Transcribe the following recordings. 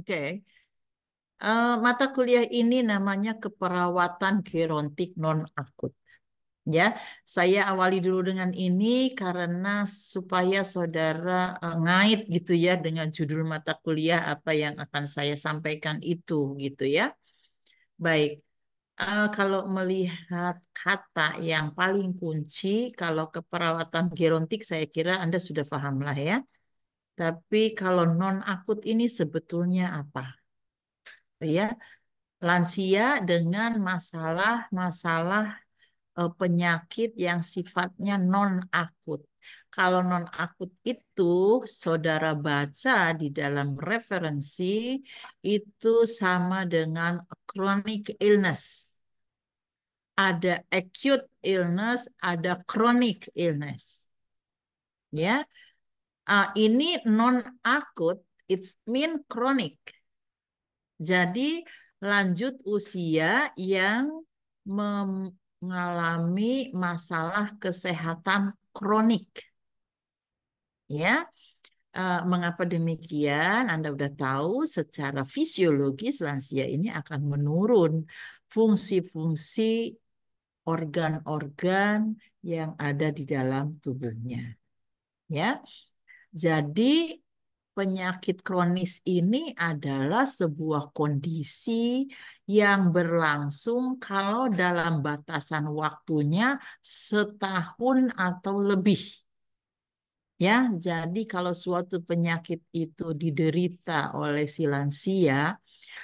Oke. Mata kuliah ini namanya keperawatan gerontik non-akut. Ya, saya awali dulu dengan ini karena supaya saudara ngait gitu ya dengan judul mata kuliah apa yang akan saya sampaikan itu gitu ya. Baik, kalau melihat kata yang paling kunci, kalau keperawatan gerontik saya kira Anda sudah paham lah ya. Tapi kalau non-akut ini sebetulnya apa? Ya, lansia dengan masalah-masalah penyakit yang sifatnya non-akut. Kalau non-akut itu, saudara baca di dalam referensi, itu sama dengan chronic illness. Ada acute illness, ada chronic illness. Ya, ini non-akut, it's mean chronic. Jadi lanjut usia yang mengalami masalah kesehatan kronik. Ya, mengapa demikian? Anda sudah tahu secara fisiologis lansia ini akan menurun fungsi-fungsi organ-organ yang ada di dalam tubuhnya. Ya, jadi penyakit kronis ini adalah sebuah kondisi yang berlangsung kalau dalam batasan waktunya setahun atau lebih. Ya, jadi kalau suatu penyakit itu diderita oleh si lansia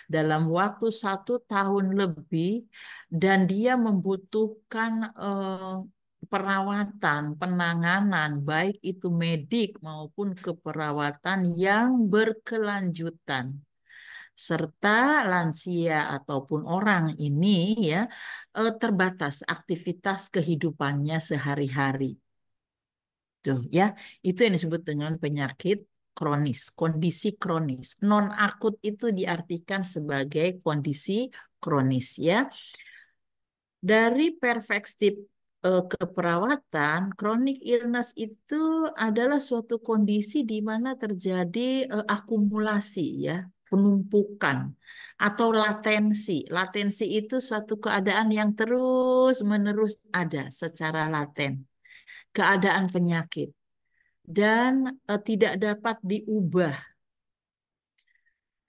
dalam waktu 1 tahun lebih dan dia membutuhkan perawatan, penanganan, baik itu medik maupun keperawatan yang berkelanjutan. Serta lansia ataupun orang ini ya terbatas aktivitas kehidupannya sehari-hari. Tuh ya, itu yang disebut dengan penyakit kronis, kondisi kronis. Non akut itu diartikan sebagai kondisi kronis ya. Dari perspektif keperawatan, chronic illness itu adalah suatu kondisi di mana terjadi akumulasi ya, penumpukan atau latensi. Latensi itu suatu keadaan yang terus-menerus ada secara laten, keadaan penyakit dan tidak dapat diubah.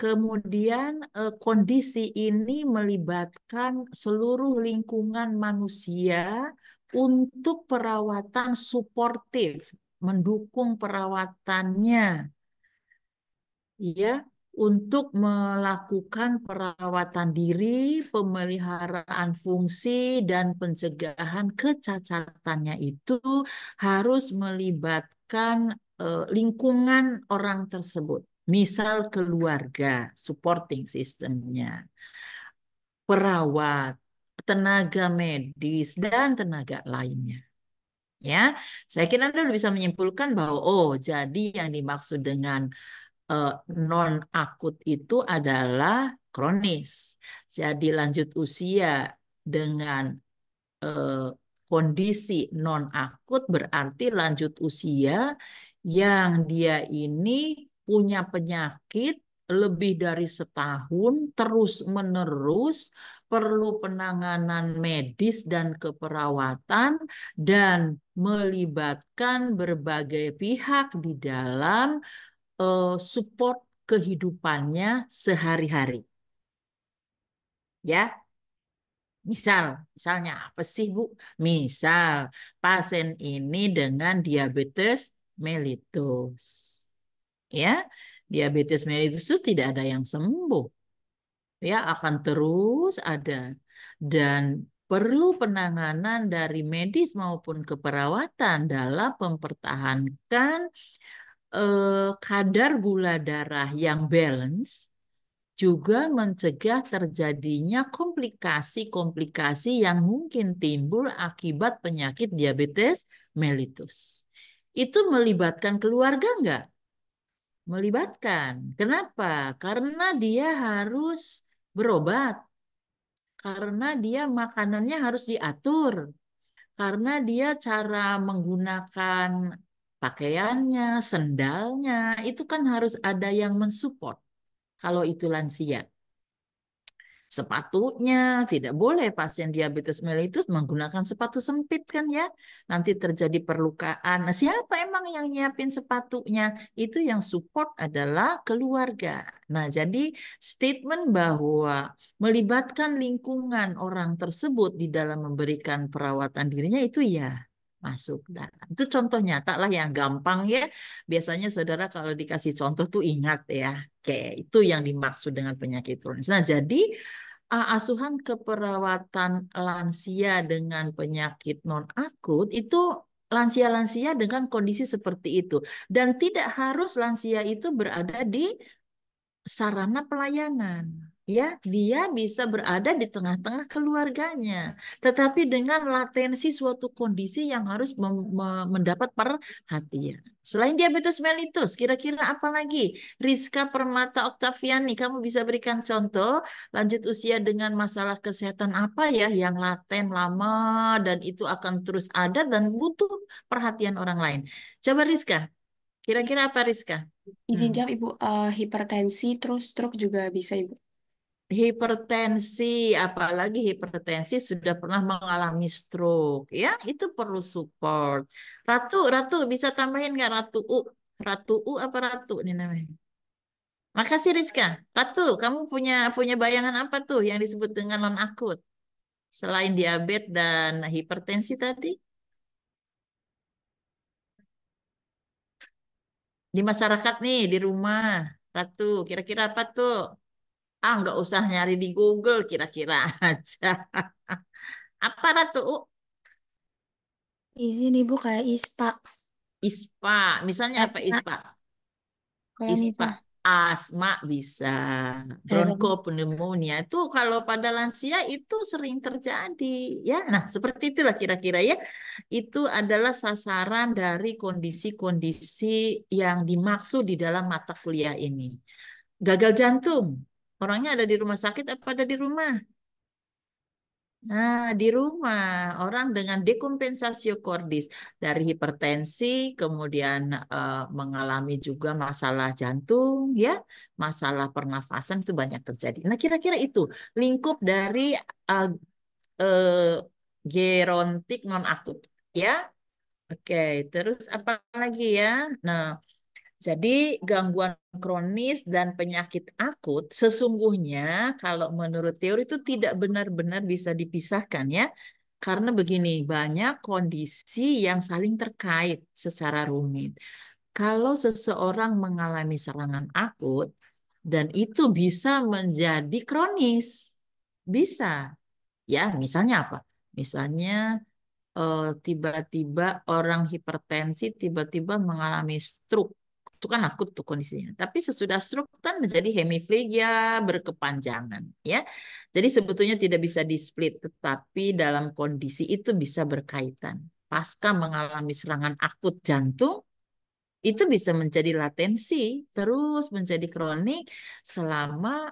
Kemudian kondisi ini melibatkan seluruh lingkungan manusia untuk perawatan suportif, mendukung perawatannya, ya, untuk melakukan perawatan diri, pemeliharaan fungsi dan pencegahan kecacatannya itu harus melibatkan lingkungan orang tersebut. Misal keluarga, supporting sistemnya, perawat, tenaga medis, dan tenaga lainnya. Ya, saya kira Anda bisa menyimpulkan bahwa oh, jadi yang dimaksud dengan non-akut itu adalah kronis. Jadi lanjut usia dengan eh, kondisi non-akut berarti lanjut usia yang dia ini punya penyakit lebih dari setahun terus-menerus, perlu penanganan medis dan keperawatan dan melibatkan berbagai pihak di dalam support kehidupannya sehari-hari. Ya, misalnya apa sih Bu? Misal pasien ini dengan diabetes mellitus. Ya, diabetes mellitus itu tidak ada yang sembuh. Ya, akan terus ada dan perlu penanganan dari medis maupun keperawatan dalam mempertahankan kadar gula darah yang balance juga mencegah terjadinya komplikasi-komplikasi yang mungkin timbul akibat penyakit diabetes mellitus. Itu melibatkan keluarga enggak? Melibatkan. Kenapa? Karena dia harus berobat, karena dia makanannya harus diatur, karena dia cara menggunakan pakaiannya, sendalnya, itu kan harus ada yang mensupport. kalau itu lansia. Sepatunya tidak boleh pasien diabetes mellitus menggunakan sepatu sempit kan ya. Nanti terjadi perlukaan. Nah, siapa emang yang nyiapin sepatunya? Itu yang support adalah keluarga. Nah, jadi statement bahwa melibatkan lingkungan orang tersebut di dalam memberikan perawatan dirinya itu ya masuk dalam. Itu contoh nyata lah yang gampang ya. Biasanya saudara kalau dikasih contoh tuh ingat ya. Oke, itu yang dimaksud dengan penyakit kronis. Nah, jadi asuhan keperawatan lansia dengan penyakit non-akut itu lansia-lansia dengan kondisi seperti itu. Dan tidak harus lansia itu berada di sarana pelayanan. Ya, dia bisa berada di tengah-tengah keluarganya, tetapi dengan latensi suatu kondisi yang harus mendapat perhatian. Selain diabetes mellitus, kira-kira apa lagi? Rizka Permata Oktaviani, kamu bisa berikan contoh lanjut usia dengan masalah kesehatan apa ya yang laten lama dan itu akan terus ada dan butuh perhatian orang lain. Coba Rizka, kira-kira apa Rizka? Izin Hmm. jawab Ibu, hipertensi terus stroke juga bisa Ibu. Hipertensi, apalagi hipertensi sudah pernah mengalami stroke, ya itu perlu support. Ratu bisa tambahin nggak Ratu U? Ratu U apa Ratu ini namanya? Makasih Rizka. Ratu, kamu punya punya bayangan apa tuh yang disebut dengan non akut selain diabetes dan hipertensi tadi di masyarakat nih di rumah? Ratu, kira-kira apa tuh? Nggak usah nyari di Google, kira-kira aja. Apa Ratu U? Izin Ibu kayak ISPA, ISPA, misalnya apa asma, ISPA? kalau ISPA, Nisa. asma bisa, bronkopneumonia itu kalau pada lansia itu sering terjadi, ya. Nah, seperti itulah kira-kira ya. Itu adalah sasaran dari kondisi-kondisi yang dimaksud di dalam mata kuliah ini. Gagal jantung, orangnya ada di rumah sakit apa ada di rumah? Nah, di rumah orang dengan dekompensasio cordis dari hipertensi, kemudian mengalami juga masalah jantung, ya, masalah pernafasan itu banyak terjadi. Nah, kira-kira itu lingkup dari uh, uh, gerontik non akut, ya. Oke, terus apa lagi ya? Nah, jadi gangguan kronis dan penyakit akut sesungguhnya kalau menurut teori itu tidak benar-benar bisa dipisahkan ya. Karena begini, banyak kondisi yang saling terkait secara rumit. Kalau seseorang mengalami serangan akut dan itu bisa menjadi kronis. Bisa. Ya, misalnya apa? Misalnya tiba-tiba orang hipertensi tiba-tiba mengalami stroke. Itu kan akut tuh kondisinya. Tapi sesudah stroke kan menjadi hemiplegia berkepanjangan, ya. Jadi sebetulnya tidak bisa di-split, tetapi dalam kondisi itu bisa berkaitan. Pasca mengalami serangan akut jantung, itu bisa menjadi latensi, terus menjadi kronik selama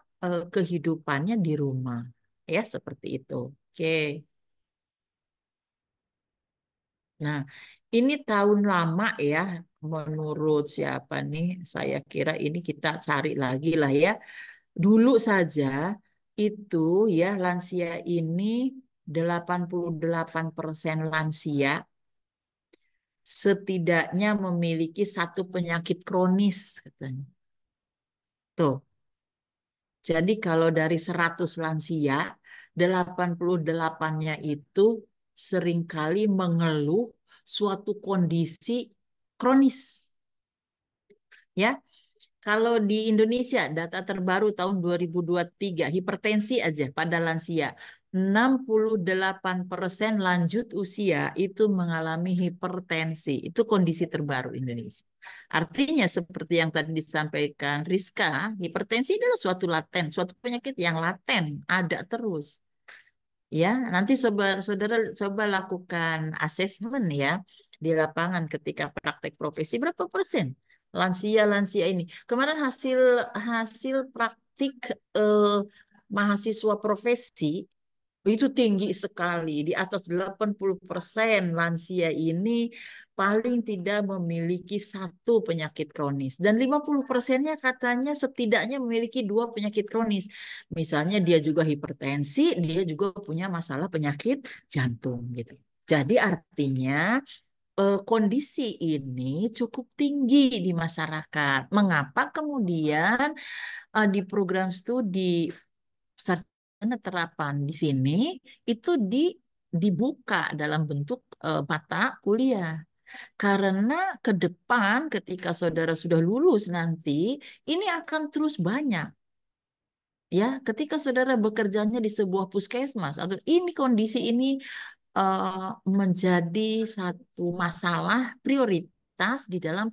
kehidupannya di rumah. Ya, seperti itu. Oke. Nah, ini tahun lama ya, menurut siapa nih? Saya kira ini kita cari lagi lah ya. Dulu saja itu ya lansia ini 88% lansia setidaknya memiliki satu penyakit kronis katanya. Tuh. Jadi kalau dari 100 lansia, 88-nya itu seringkali mengeluh suatu kondisi kronis. Ya, kalau di Indonesia data terbaru tahun 2023 hipertensi aja pada lansia 68% lanjut usia itu mengalami hipertensi. Itu kondisi terbaru Indonesia. Artinya seperti yang tadi disampaikan Rizka, hipertensi adalah suatu laten, suatu penyakit yang laten, ada terus. Ya, nanti saudara coba lakukan asesmen ya di lapangan ketika praktek profesi berapa persen lansia-lansia ini. Kemarin hasil hasil praktik eh, mahasiswa profesi Itu tinggi sekali, di atas 80% lansia ini paling tidak memiliki satu penyakit kronis. Dan 50%-nya katanya setidaknya memiliki dua penyakit kronis. Misalnya dia juga hipertensi, dia juga punya masalah penyakit jantung gitu. Jadi artinya kondisi ini cukup tinggi di masyarakat. Mengapa kemudian di program studi sarjana terapan di sini itu dibuka dalam bentuk mata kuliah. Karena ke depan ketika saudara sudah lulus nanti, ini akan terus banyak. Ya, ketika saudara bekerjanya di sebuah puskesmas atau ini kondisi ini menjadi satu masalah prioritas di dalam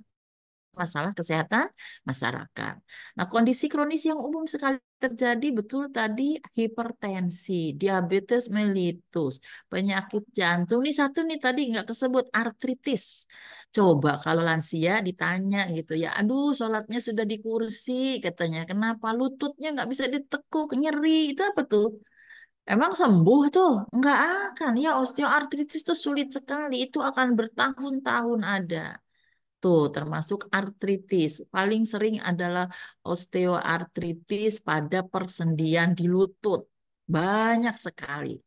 masalah kesehatan masyarakat. Nah, kondisi kronis yang umum sekali terjadi betul tadi hipertensi, diabetes mellitus, penyakit jantung. Nih satu nih tadi nggak kesebut artritis. Coba kalau lansia ditanya gitu ya, aduh sholatnya sudah di kursi katanya, kenapa lututnya nggak bisa ditekuk, nyeri, itu apa tuh? Emang sembuh tuh? Nggak akan. Ya osteoartritis tuh sulit sekali. Itu akan bertahun-tahun ada. Tuh, termasuk artritis. Paling sering adalah osteoartritis pada persendian di lutut. Banyak sekali.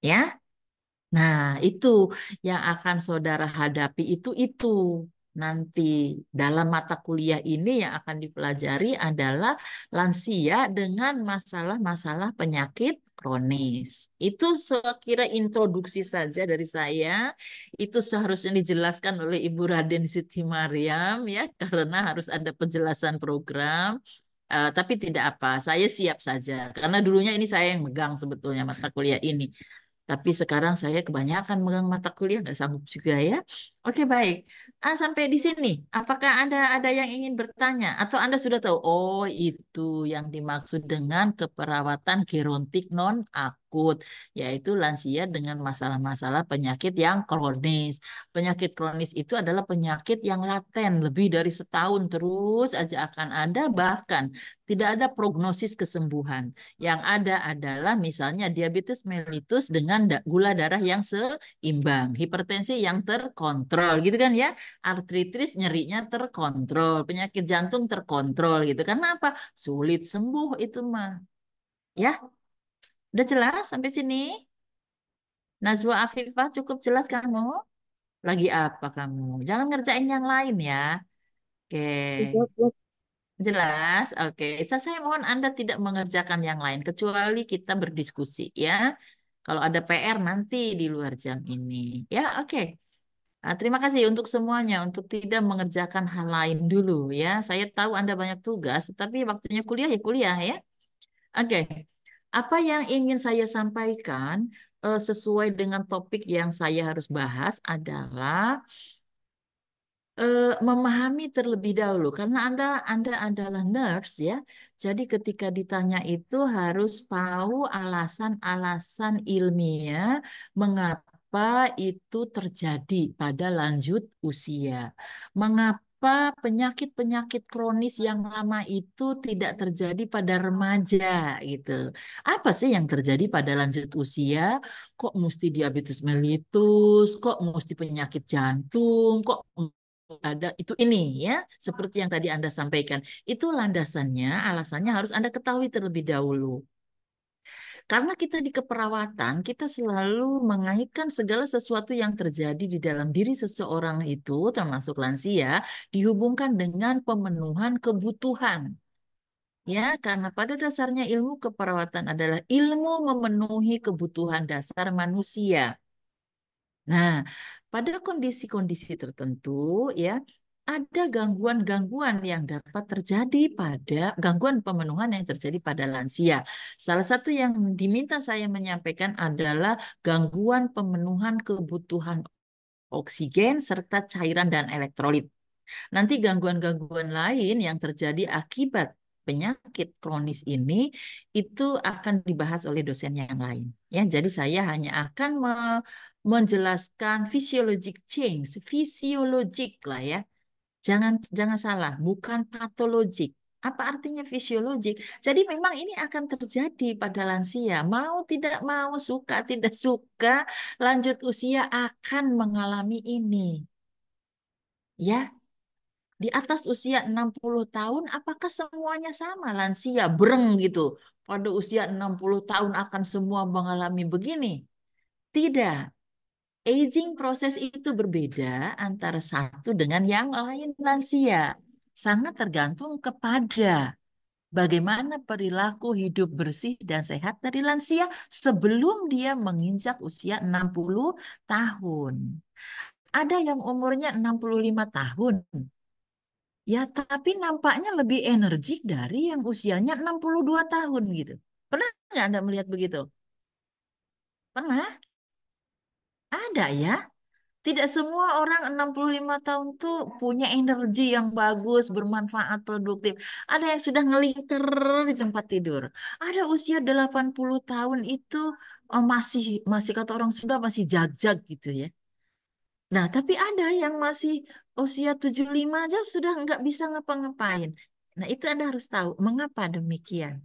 Ya, nah, itu yang akan saudara hadapi itu nanti dalam mata kuliah ini yang akan dipelajari adalah lansia dengan masalah-masalah penyakit kronis. Itu saya kira introduksi saja dari saya. Itu seharusnya dijelaskan oleh Ibu Raden Siti Mariam ya, karena harus ada penjelasan program. Tapi tidak apa, saya siap saja karena dulunya ini saya yang megang sebetulnya mata kuliah ini. Tapi sekarang saya kebanyakan megang mata kuliah, nggak sanggup juga ya. Oke, baik. Sampai di sini. Apakah ada yang ingin bertanya? Atau Anda sudah tahu? Oh, itu yang dimaksud dengan keperawatan gerontik non akut, yaitu lansia dengan masalah-masalah penyakit yang kronis. Penyakit kronis itu adalah penyakit yang laten, lebih dari setahun terus aja akan ada, bahkan tidak ada prognosis kesembuhan. Yang ada adalah misalnya diabetes mellitus dengan gula darah yang seimbang, hipertensi yang terkontrol gitu kan ya, artritis nyerinya terkontrol, penyakit jantung terkontrol gitu. Karena apa? Sulit sembuh itu mah. Ya, udah jelas sampai sini? Najwa Afifah cukup jelas kamu? Lagi apa kamu? Jangan ngerjain yang lain ya. Oke. Jelas, jelas. Jelas, oke. Saya mohon Anda tidak mengerjakan yang lain kecuali kita berdiskusi ya. Kalau ada PR nanti di luar jam ini. Ya, oke. Terima kasih untuk semuanya untuk tidak mengerjakan hal lain dulu ya. Saya tahu Anda banyak tugas, tapi waktunya kuliah ya kuliah ya. Oke. Apa yang ingin saya sampaikan sesuai dengan topik yang saya harus bahas adalah memahami terlebih dahulu karena Anda adalah nurse ya. Jadi ketika ditanya itu harus tahu alasan-alasan ilmiah mengapa itu terjadi pada lanjut usia. Mengapa penyakit-penyakit kronis yang lama itu tidak terjadi pada remaja gitu. Apa sih yang terjadi pada lanjut usia? Kok mesti diabetes mellitus? Kok mesti penyakit jantung? Kok ada itu ini ya, seperti yang tadi Anda sampaikan. Itu landasannya, alasannya harus Anda ketahui terlebih dahulu. Karena kita di keperawatan, kita selalu mengaitkan segala sesuatu yang terjadi di dalam diri seseorang itu, termasuk lansia, dihubungkan dengan pemenuhan kebutuhan. Ya, karena pada dasarnya ilmu keperawatan adalah ilmu memenuhi kebutuhan dasar manusia. Nah, pada kondisi-kondisi tertentu ya, ada gangguan-gangguan yang dapat terjadi pada gangguan pemenuhan yang terjadi pada lansia. Salah satu yang diminta saya menyampaikan adalah gangguan pemenuhan kebutuhan oksigen serta cairan dan elektrolit. Nanti gangguan-gangguan lain yang terjadi akibat penyakit kronis ini itu akan dibahas oleh dosen yang lain. Ya, jadi saya hanya akan menjelaskan physiologic change, fisiologik lah ya. Jangan jangan salah, bukan patologik. Apa artinya fisiologik? Jadi memang ini akan terjadi pada lansia. Mau tidak mau, suka tidak suka, lanjut usia akan mengalami ini. Ya, di atas usia 60 tahun, apakah semuanya sama lansia, bereng gitu. Pada usia 60 tahun akan semua mengalami begini? Tidak. Aging proses itu berbeda antara satu dengan yang lain lansia. Sangat tergantung kepada bagaimana perilaku hidup bersih dan sehat dari lansia sebelum dia menginjak usia 60 tahun. Ada yang umurnya 65 tahun. Ya, tapi nampaknya lebih energik dari yang usianya 62 tahun gitu. Pernah nggak Anda melihat begitu? Pernah? Ada ya. Tidak semua orang 65 tahun tuh punya energi yang bagus, bermanfaat, produktif. Ada yang sudah ngelingker di tempat tidur. Ada usia 80 tahun itu masih masih kata orang Sunda masih jag-jag gitu ya. Nah, tapi ada yang masih usia 75 aja sudah nggak bisa ngapa-ngapain. Nah, itu Anda harus tahu mengapa demikian.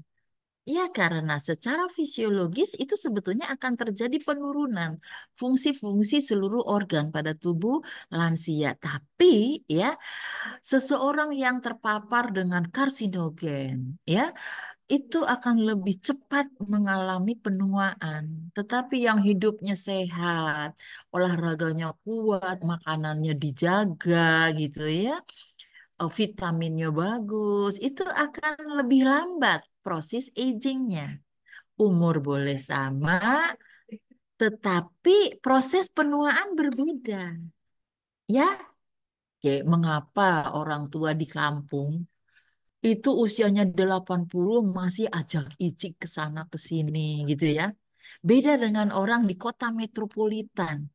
Ya, karena secara fisiologis itu sebetulnya akan terjadi penurunan fungsi-fungsi seluruh organ pada tubuh lansia. Tapi ya, seseorang yang terpapar dengan karsinogen, ya, itu akan lebih cepat mengalami penuaan. Tetapi yang hidupnya sehat, olahraganya kuat, makanannya dijaga gitu ya, vitaminnya bagus, itu akan lebih lambat proses agingnya. Umur boleh sama, tetapi proses penuaan berbeda. Ya, kayak mengapa orang tua di kampung itu usianya 80 masih ajak-icik ke sana ke sini gitu ya. Beda dengan orang di kota metropolitan.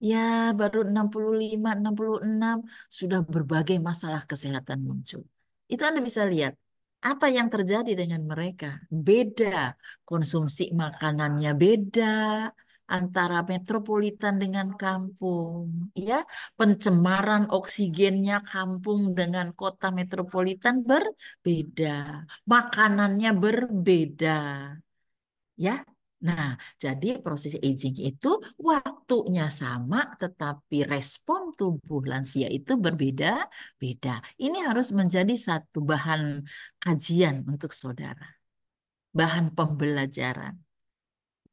Ya, baru 65, 66 sudah berbagai masalah kesehatan muncul. Itu Anda bisa lihat apa yang terjadi dengan mereka. Beda, konsumsi makanannya beda antara metropolitan dengan kampung. Ya, pencemaran oksigennya kampung dengan kota metropolitan berbeda. Makanannya berbeda. Ya. Nah, jadi proses aging itu waktunya sama, tetapi respon tubuh lansia itu berbeda-beda. Ini harus menjadi satu bahan kajian untuk saudara, bahan pembelajaran.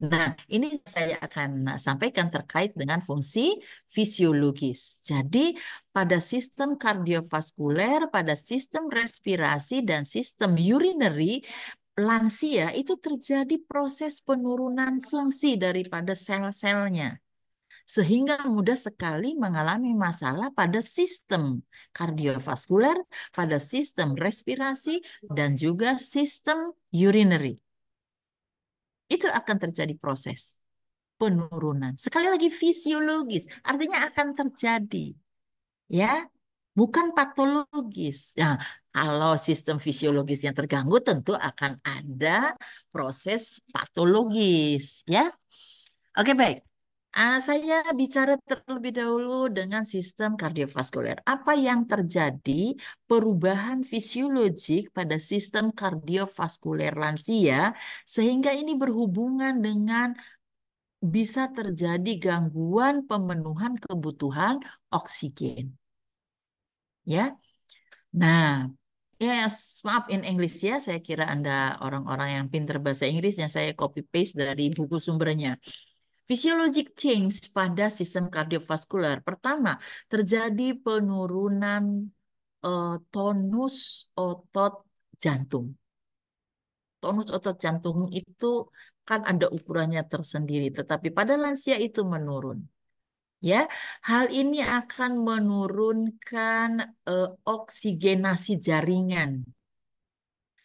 Nah, ini saya akan sampaikan terkait dengan fungsi fisiologis. Jadi, pada sistem kardiovaskuler, pada sistem respirasi, dan sistem urinary, lansia itu terjadi proses penurunan fungsi daripada sel-selnya. Sehingga mudah sekali mengalami masalah pada sistem kardiovaskuler, pada sistem respirasi, dan juga sistem urinary. Itu akan terjadi proses penurunan. Sekali lagi fisiologis, artinya akan terjadi, ya, bukan patologis. Nah, kalau sistem fisiologisnya terganggu, tentu akan ada proses patologis, ya. Oke, baik. Saya bicara terlebih dahulu dengan sistem kardiovaskuler. Apa yang terjadi perubahan fisiologik pada sistem kardiovaskuler lansia sehingga ini berhubungan dengan bisa terjadi gangguan pemenuhan kebutuhan oksigen. Ya, nah, yes, maaf in English ya, saya kira Anda orang-orang yang pintar bahasa Inggris yang saya copy paste dari buku sumbernya. Physiologic change pada sistem kardiovaskular. Pertama, terjadi penurunan tonus otot jantung. Tonus otot jantung itu kan ada ukurannya tersendiri, tetapi pada lansia itu menurun. Ya, hal ini akan menurunkan oksigenasi jaringan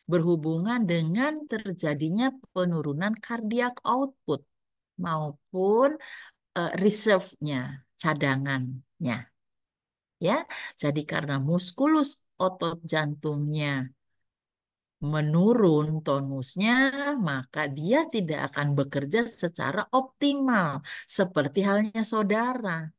berhubungan dengan terjadinya penurunan cardiac output maupun reserve-nya, cadangannya. Ya, jadi karena muskulus otot jantungnya menurun tonusnya, maka dia tidak akan bekerja secara optimal seperti halnya saudara.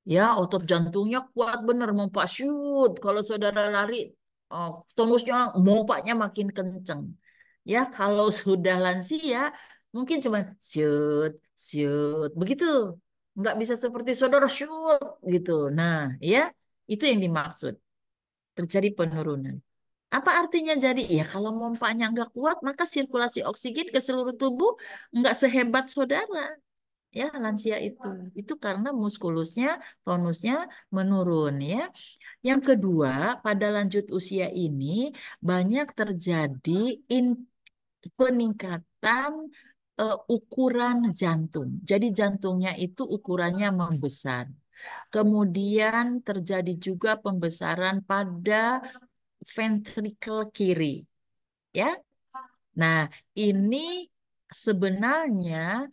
Ya, otot jantungnya kuat bener, mau shoot. Kalau saudara lari, Oh, tonusnya mompaknya makin kenceng. Ya, kalau sudah lansia mungkin cuma syut, syut, begitu. Nggak bisa seperti saudara syut gitu. Nah, ya, itu yang dimaksud. Terjadi penurunan. Apa artinya jadi? Ya, kalau mompaknya nggak kuat, maka sirkulasi oksigen ke seluruh tubuh nggak sehebat saudara. Ya, lansia itu. Itu karena muskulusnya, tonusnya menurun ya. Yang kedua, pada lanjut usia ini banyak terjadi peningkatan ukuran jantung. Jadi jantungnya itu ukurannya membesar. Kemudian terjadi juga pembesaran pada ventrikel kiri, ya. Nah, ini sebenarnya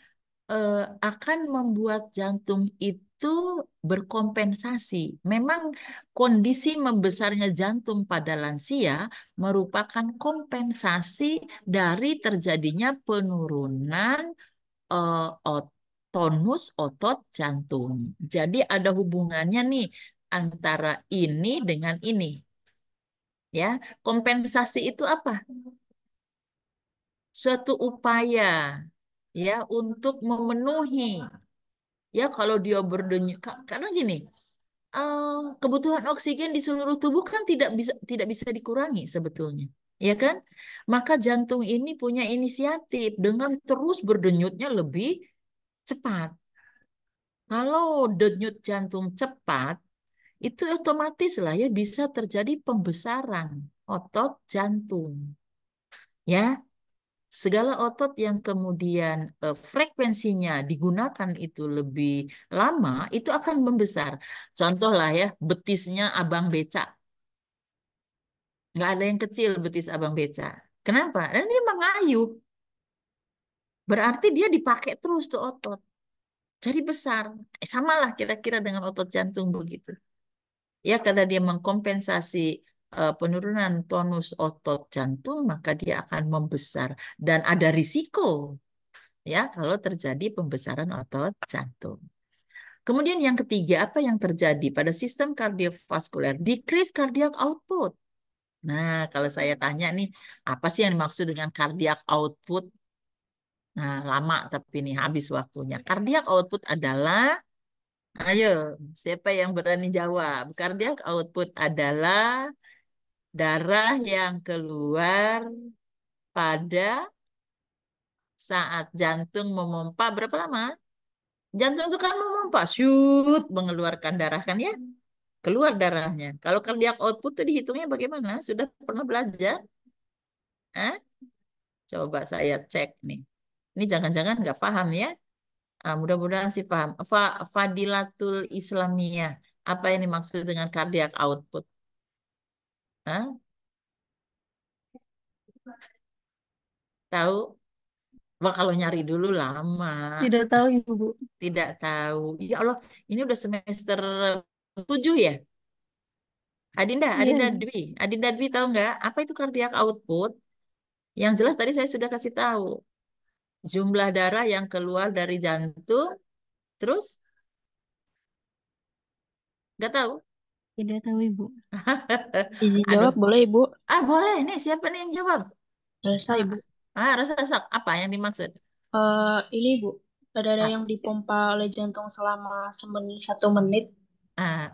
akan membuat jantung itu berkompensasi. Memang kondisi membesarnya jantung pada lansia merupakan kompensasi dari terjadinya penurunan tonus otot jantung. Jadi ada hubungannya nih antara ini dengan ini. Ya, kompensasi itu apa? Suatu upaya ya untuk memenuhi. Ya, kalau dia berdenyut, karena gini, eh, kebutuhan oksigen di seluruh tubuh kan tidak bisa dikurangi sebetulnya, ya kan? Maka jantung ini punya inisiatif dengan terus berdenyutnya lebih cepat. Kalau denyut jantung cepat, itu otomatis lah ya bisa terjadi pembesaran otot jantung. Ya, segala otot yang kemudian frekuensinya digunakan itu lebih lama, itu akan membesar. Contoh lah ya, betisnya abang beca. Nggak ada yang kecil betis abang beca. Kenapa? Dan dia mengayuh. Berarti dia dipakai terus tuh otot. Jadi besar. Sama lah kira-kira dengan otot jantung begitu. Ya, karena dia mengkompensasi penurunan tonus otot jantung, maka dia akan membesar. Dan ada risiko ya kalau terjadi pembesaran otot jantung. Kemudian yang ketiga, apa yang terjadi pada sistem kardiovaskuler? Decrease cardiac output. Nah, kalau saya tanya nih, apa sih yang dimaksud dengan cardiac output? Nah, lama tapi ini habis waktunya. Cardiac output adalah, ayo, siapa yang berani jawab? Cardiac output adalah darah yang keluar pada saat jantung memompa berapa lama? Jantung itu kan memompa, shoot, mengeluarkan darah kan ya, keluar darahnya. Kalau cardiac output itu dihitungnya bagaimana? Sudah pernah belajar? Hah? Coba saya cek nih. Ini jangan-jangan nggak paham ya? Mudah-mudahan sih paham. Fadilatul Islamiyah. Apa yang dimaksud dengan cardiac output? Hah? Tahu? Wah, kalau nyari dulu lama. Tidak tahu Ibu. Tidak tahu. Ya Allah, ini udah semester 7 ya? Adinda, Iya, Adinda Ibu. Dwi. Adinda Dwi tahu nggak? Apa itu cardiac output? Yang jelas tadi saya sudah kasih tahu. Jumlah darah yang keluar dari jantung. Terus? Nggak tahu? Tidak tahu Ibu. Izin Aduh. jawab boleh Ibu? Boleh. Nih, siapa nih yang jawab? Selesai Ah, Ibu. rasa sak. Apa yang dimaksud? Ini Bu, ada Ah, yang dipompa oleh jantung selama 1 menit. ah.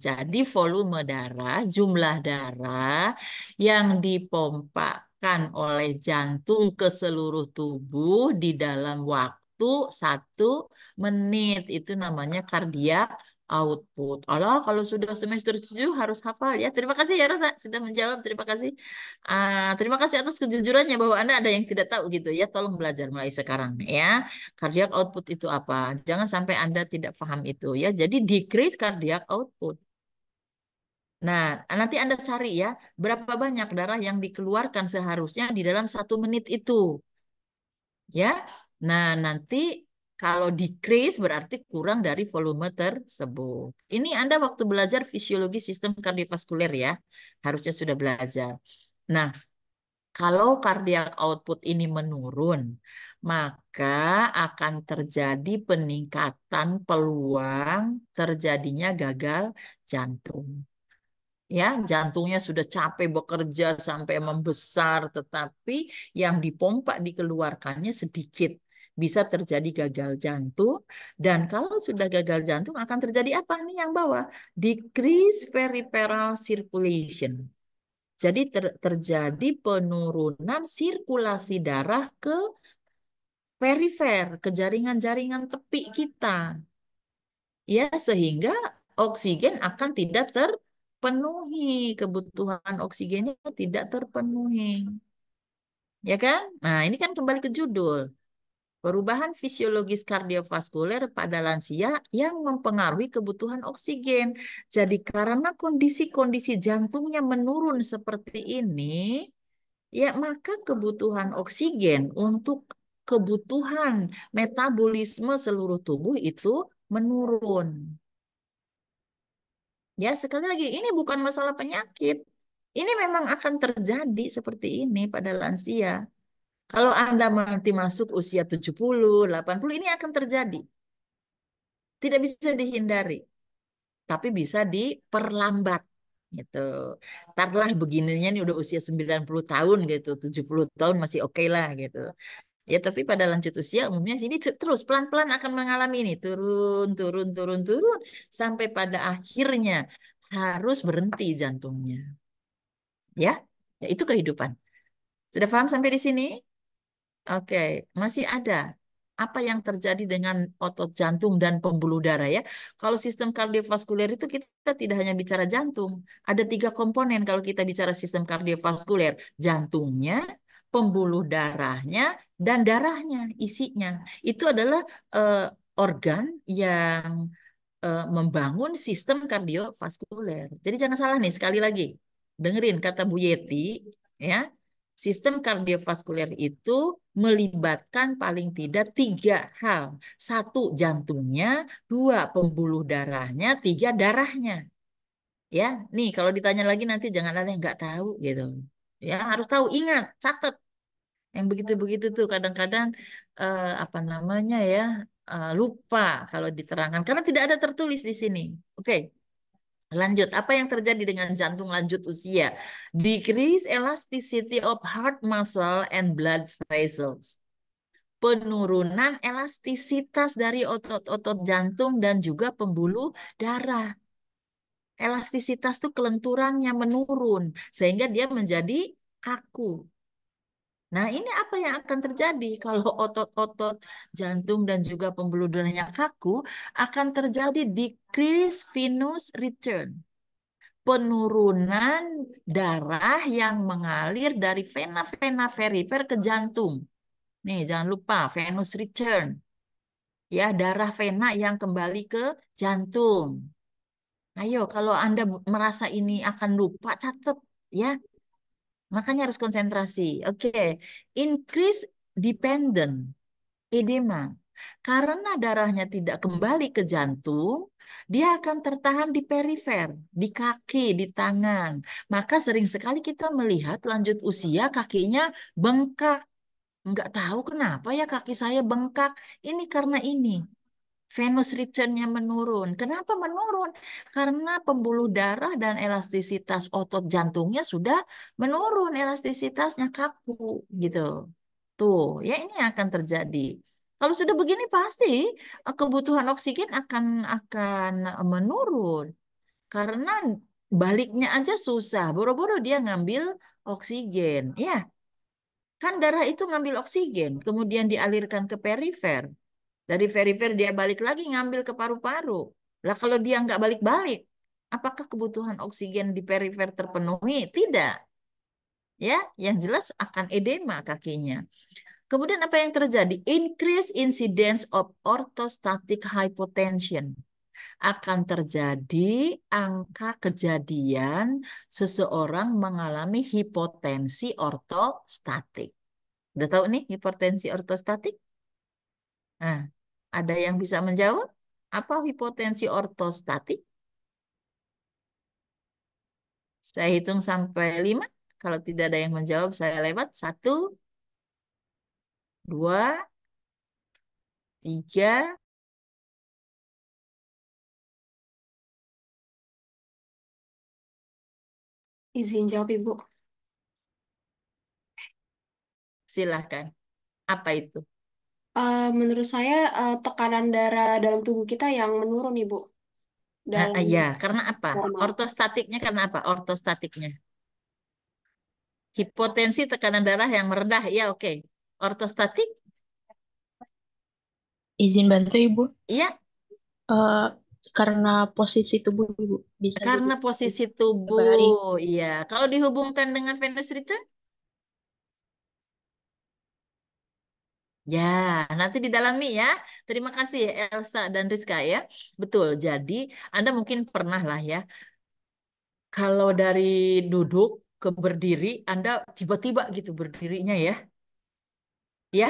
Jadi volume darah, jumlah darah yang dipompakan oleh jantung ke seluruh tubuh di dalam waktu 1 menit. Itu namanya kardiak output. Allah, kalau sudah semester 7 harus hafal ya. Terima kasih ya Rosa, sudah menjawab. Terima kasih. Terima kasih atas kejujurannya bahwa Anda ada yang tidak tahu gitu ya. Tolong belajar mulai sekarang ya. Cardiac output itu apa? Jangan sampai Anda tidak paham itu ya. Jadi decrease cardiac output. Nah, nanti Anda cari ya, berapa banyak darah yang dikeluarkan seharusnya di dalam 1 menit itu. Ya, nah nanti kalau decrease berarti kurang dari volume tersebut. Ini Anda waktu belajar fisiologi sistem kardiovaskuler ya, harusnya sudah belajar. Nah, kalau cardiac output ini menurun, maka akan terjadi peningkatan peluang terjadinya gagal jantung. Ya, jantungnya sudah capek bekerja sampai membesar, tetapi yang dipompa dikeluarkannya sedikit. Bisa terjadi gagal jantung, dan kalau sudah gagal jantung akan terjadi apa nih yang bawah? Decrease peripheral circulation. Jadi terjadi penurunan sirkulasi darah ke perifer, ke jaringan-jaringan tepi kita. Ya, sehingga oksigen akan tidak terpenuhi, kebutuhan oksigennya tidak terpenuhi, ya kan? Nah, ini kan kembali ke judul, perubahan fisiologis kardiovaskuler pada lansia yang mempengaruhi kebutuhan oksigen. Jadi karena kondisi-kondisi jantungnya menurun seperti ini, ya maka kebutuhan oksigen untuk kebutuhan metabolisme seluruh tubuh itu menurun. Ya, sekali lagi, ini bukan masalah penyakit. Ini memang akan terjadi seperti ini pada lansia. Kalau Anda nanti masuk usia 70, 80, ini akan terjadi. Tidak bisa dihindari, tapi bisa diperlambat. Gitu. Ntarlah begininya nih udah usia 90 tahun gitu, 70 tahun masih oke lah gitu. Ya, tapi pada lanjut usia umumnya sini terus pelan-pelan akan mengalami ini turun, turun, turun, turun sampai pada akhirnya harus berhenti jantungnya. Ya, ya itu kehidupan. Sudah paham sampai di sini? Oke, masih ada. Apa yang terjadi dengan otot jantung dan pembuluh darah ya? Kalau sistem kardiovaskuler itu kita tidak hanya bicara jantung. Ada tiga komponen kalau kita bicara sistem kardiovaskuler. Jantungnya, pembuluh darahnya, dan darahnya, isinya. Itu adalah eh, organ yang membangun sistem kardiovaskuler. Jadi jangan salah nih, sekali lagi. Dengerin kata Bu Yeti, ya. Sistem kardiovaskuler itu melibatkan paling tidak tiga hal. Satu, jantungnya. Dua, pembuluh darahnya. Tiga, darahnya. Ya, nih kalau ditanya lagi nanti jangan ada yang nggak tahu gitu. Ya, harus tahu. Ingat, catat. Yang begitu-begitu tuh kadang-kadang apa namanya ya lupa kalau diterangkan karena tidak ada tertulis di sini. Oke, lanjut. Apa yang terjadi dengan jantung lanjut usia? Decrease elasticity of heart muscle and blood vessels. Penurunan elastisitas dari otot-otot jantung dan juga pembuluh darah. Elastisitas tuh kelenturannya menurun sehingga dia menjadi kaku. Nah, ini apa yang akan terjadi kalau otot-otot jantung dan juga pembuluh darahnya kaku, akan terjadi decrease venous return, penurunan darah yang mengalir dari vena-vena perifer ke jantung. Nih, jangan lupa venous return, ya darah vena yang kembali ke jantung. Ayo, kalau Anda merasa ini akan lupa, catat ya. Makanya harus konsentrasi. Oke, increase dependent edema. Karena darahnya tidak kembali ke jantung, dia akan tertahan di perifer, di kaki, di tangan. Maka sering sekali kita melihat lanjut usia kakinya bengkak. Nggak tahu kenapa ya kaki saya bengkak. Ini karena ini. Venous return-nya menurun. Kenapa menurun? Karena pembuluh darah dan elastisitas otot jantungnya sudah menurun, elastisitasnya kaku gitu. Tuh, ya ini akan terjadi. Kalau sudah begini pasti kebutuhan oksigen akan menurun karena baliknya aja susah. Boro-boro dia ngambil oksigen. Ya, kan darah itu ngambil oksigen, kemudian dialirkan ke perifer. Dari perifer dia balik lagi ngambil ke paru-paru. Lah kalau dia nggak balik-balik, apakah kebutuhan oksigen di perifer terpenuhi? Tidak. Ya, yang jelas akan edema kakinya. Kemudian apa yang terjadi? Increase incidence of orthostatic hypotension. Akan terjadi angka kejadian seseorang mengalami hipotensi ortostatik. Udah tahu nih hipotensi ortostatik? Nah, ada yang bisa menjawab? Apa hipotensi ortostatik? Saya hitung sampai 5. Kalau tidak ada yang menjawab, saya lewat. 1, 2, 3, Izin jawab, Ibu. Silahkan. Apa itu? Menurut saya tekanan darah dalam tubuh kita yang menurun, Ibu, dalam Ya, karena apa? normal. Ortostatiknya karena apa? Ortostatiknya. Hipotensi tekanan darah yang merendah. Ya, oke. Ortostatik? Izin bantu Ibu. Iya, Eh, karena posisi tubuh Ibu bisa jadi karena posisi terbalik. tubuh. Iya. Kalau dihubungkan dengan Venus return? Ya, nanti didalami ya. Terima kasih Elsa dan Rizka ya. Betul. Jadi, Anda mungkin pernah lah ya. Kalau dari duduk ke berdiri, Anda tiba-tiba gitu berdirinya ya. Ya.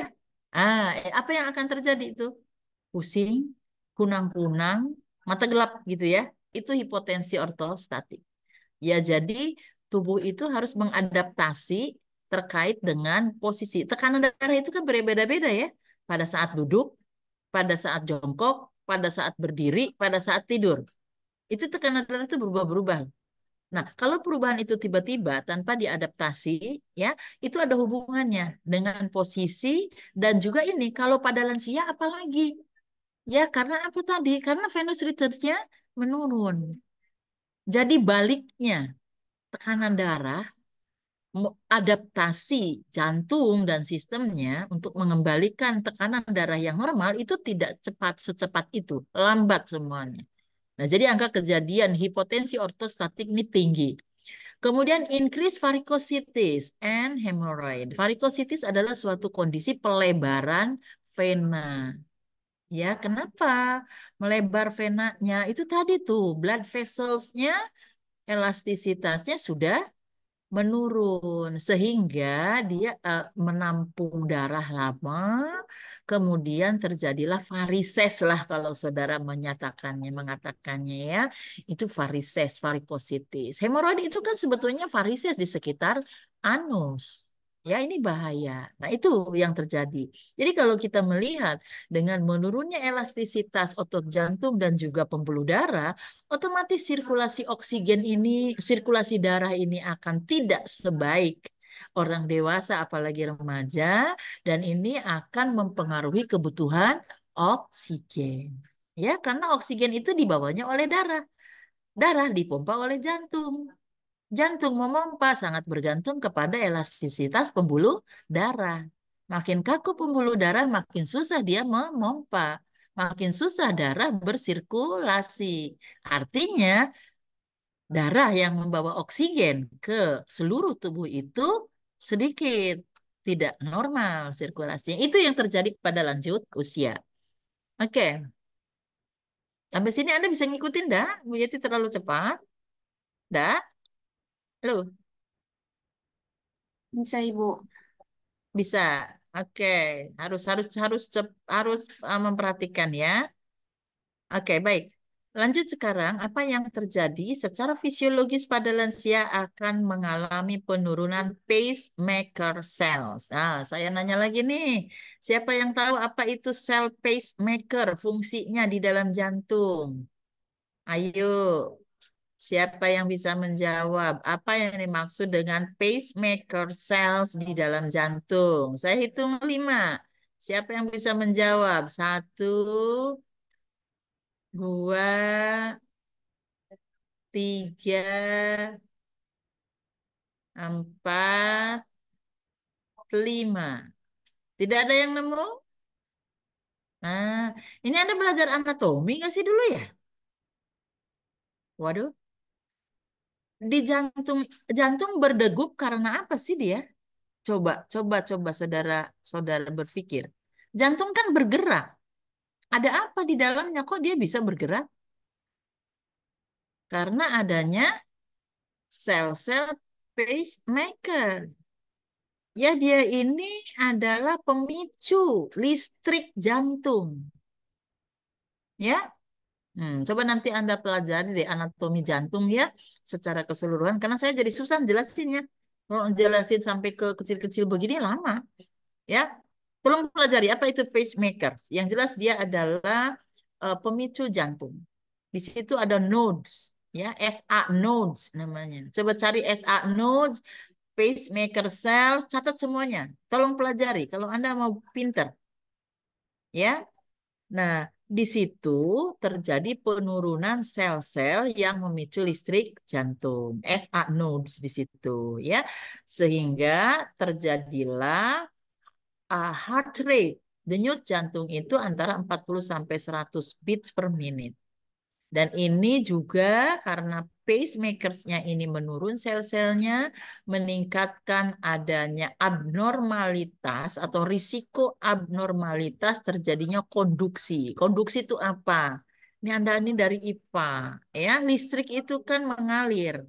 Apa yang akan terjadi itu? Pusing, kunang-kunang, mata gelap gitu ya. Itu hipotensi ortostatik. Ya, jadi tubuh itu harus mengadaptasi terkait dengan posisi. Tekanan darah itu kan berbeda-beda ya. Pada saat duduk, pada saat jongkok, pada saat berdiri, pada saat tidur. Itu tekanan darah itu berubah-berubah. Nah, kalau perubahan itu tiba-tiba tanpa diadaptasi, ya, itu ada hubungannya dengan posisi dan juga ini. Kalau pada lansia apalagi? Ya, karena apa tadi? Karena Venus return-nya menurun. Jadi baliknya, tekanan darah adaptasi jantung dan sistemnya untuk mengembalikan tekanan darah yang normal itu tidak cepat secepat itu, lambat semuanya. Nah, jadi angka kejadian hipotensi ortostatik ini tinggi. Kemudian increase varicosities and hemorrhoid. Varicosities adalah suatu kondisi pelebaran vena. Ya, kenapa melebar venanya? Itu tadi tuh blood vessels-nya, elastisitasnya sudah menurun sehingga dia menampung darah lama, kemudian terjadilah varises lah kalau saudara mengatakannya ya, itu varises, varikositis. Hemoroid itu kan sebetulnya varises di sekitar anus. Ya, ini bahaya. Nah, itu yang terjadi. Jadi kalau kita melihat dengan menurunnya elastisitas otot jantung dan juga pembuluh darah, otomatis sirkulasi oksigen ini, sirkulasi darah ini akan tidak sebaik orang dewasa, apalagi remaja, dan ini akan mempengaruhi kebutuhan oksigen. Ya, karena oksigen itu dibawanya oleh darah. Darah dipompa oleh jantung. Jantung memompa sangat bergantung kepada elastisitas pembuluh darah. Makin kaku pembuluh darah, makin susah dia memompa. Makin susah darah bersirkulasi. Artinya, darah yang membawa oksigen ke seluruh tubuh itu sedikit, tidak normal sirkulasinya. Itu yang terjadi pada lanjut usia. Oke, sampai sini Anda bisa ngikutin dah? Bu Yeti terlalu cepat? Dah? Lu Bisa, Ibu. bisa. Oke, harus harus harus harus memperhatikan ya. Oke, baik. Lanjut sekarang, apa yang terjadi secara fisiologis pada lansia akan mengalami penurunan pacemaker cells. Nah, saya nanya lagi nih, siapa yang tahu apa itu sel pacemaker, fungsinya di dalam jantung? Ayo, siapa yang bisa menjawab? Apa yang dimaksud dengan pacemaker cells di dalam jantung? Saya hitung 5. Siapa yang bisa menjawab? 1, 2, 3, 4, 5. Tidak ada yang nemu? Nah, ini Anda belajar anatomi nggak sih dulu ya? Waduh, di jantung jantung berdegup karena apa sih dia? Coba, coba saudara berpikir. Jantung kan bergerak. Ada apa di dalamnya kok dia bisa bergerak? Karena adanya sel-sel pacemaker. Ya, dia ini adalah pemicu listrik jantung. Ya, coba nanti Anda pelajari deh anatomi jantung ya secara keseluruhan. Karena saya jadi susah jelasinnya. Kalau jelasin sampai ke kecil-kecil begini lama. Ya, tolong pelajari apa itu pacemaker. Yang jelas dia adalah pemicu jantung. Di situ ada nodes. Ya, SA nodes namanya. Coba cari SA nodes, pacemaker cell, catat semuanya. Tolong pelajari kalau Anda mau pinter, ya. Nah, di situ terjadi penurunan sel-sel yang memicu listrik jantung, SA nodes di situ, ya. Sehingga terjadilah heart rate. Denyut jantung itu antara 40 sampai 100 beats per menit. Dan ini juga karena pacemakersnya ini menurun sel-selnya, meningkatkan adanya abnormalitas atau risiko abnormalitas terjadinya konduksi. Konduksi itu apa? Ini Anda ini dari IPA, ya. Listrik itu kan mengalir.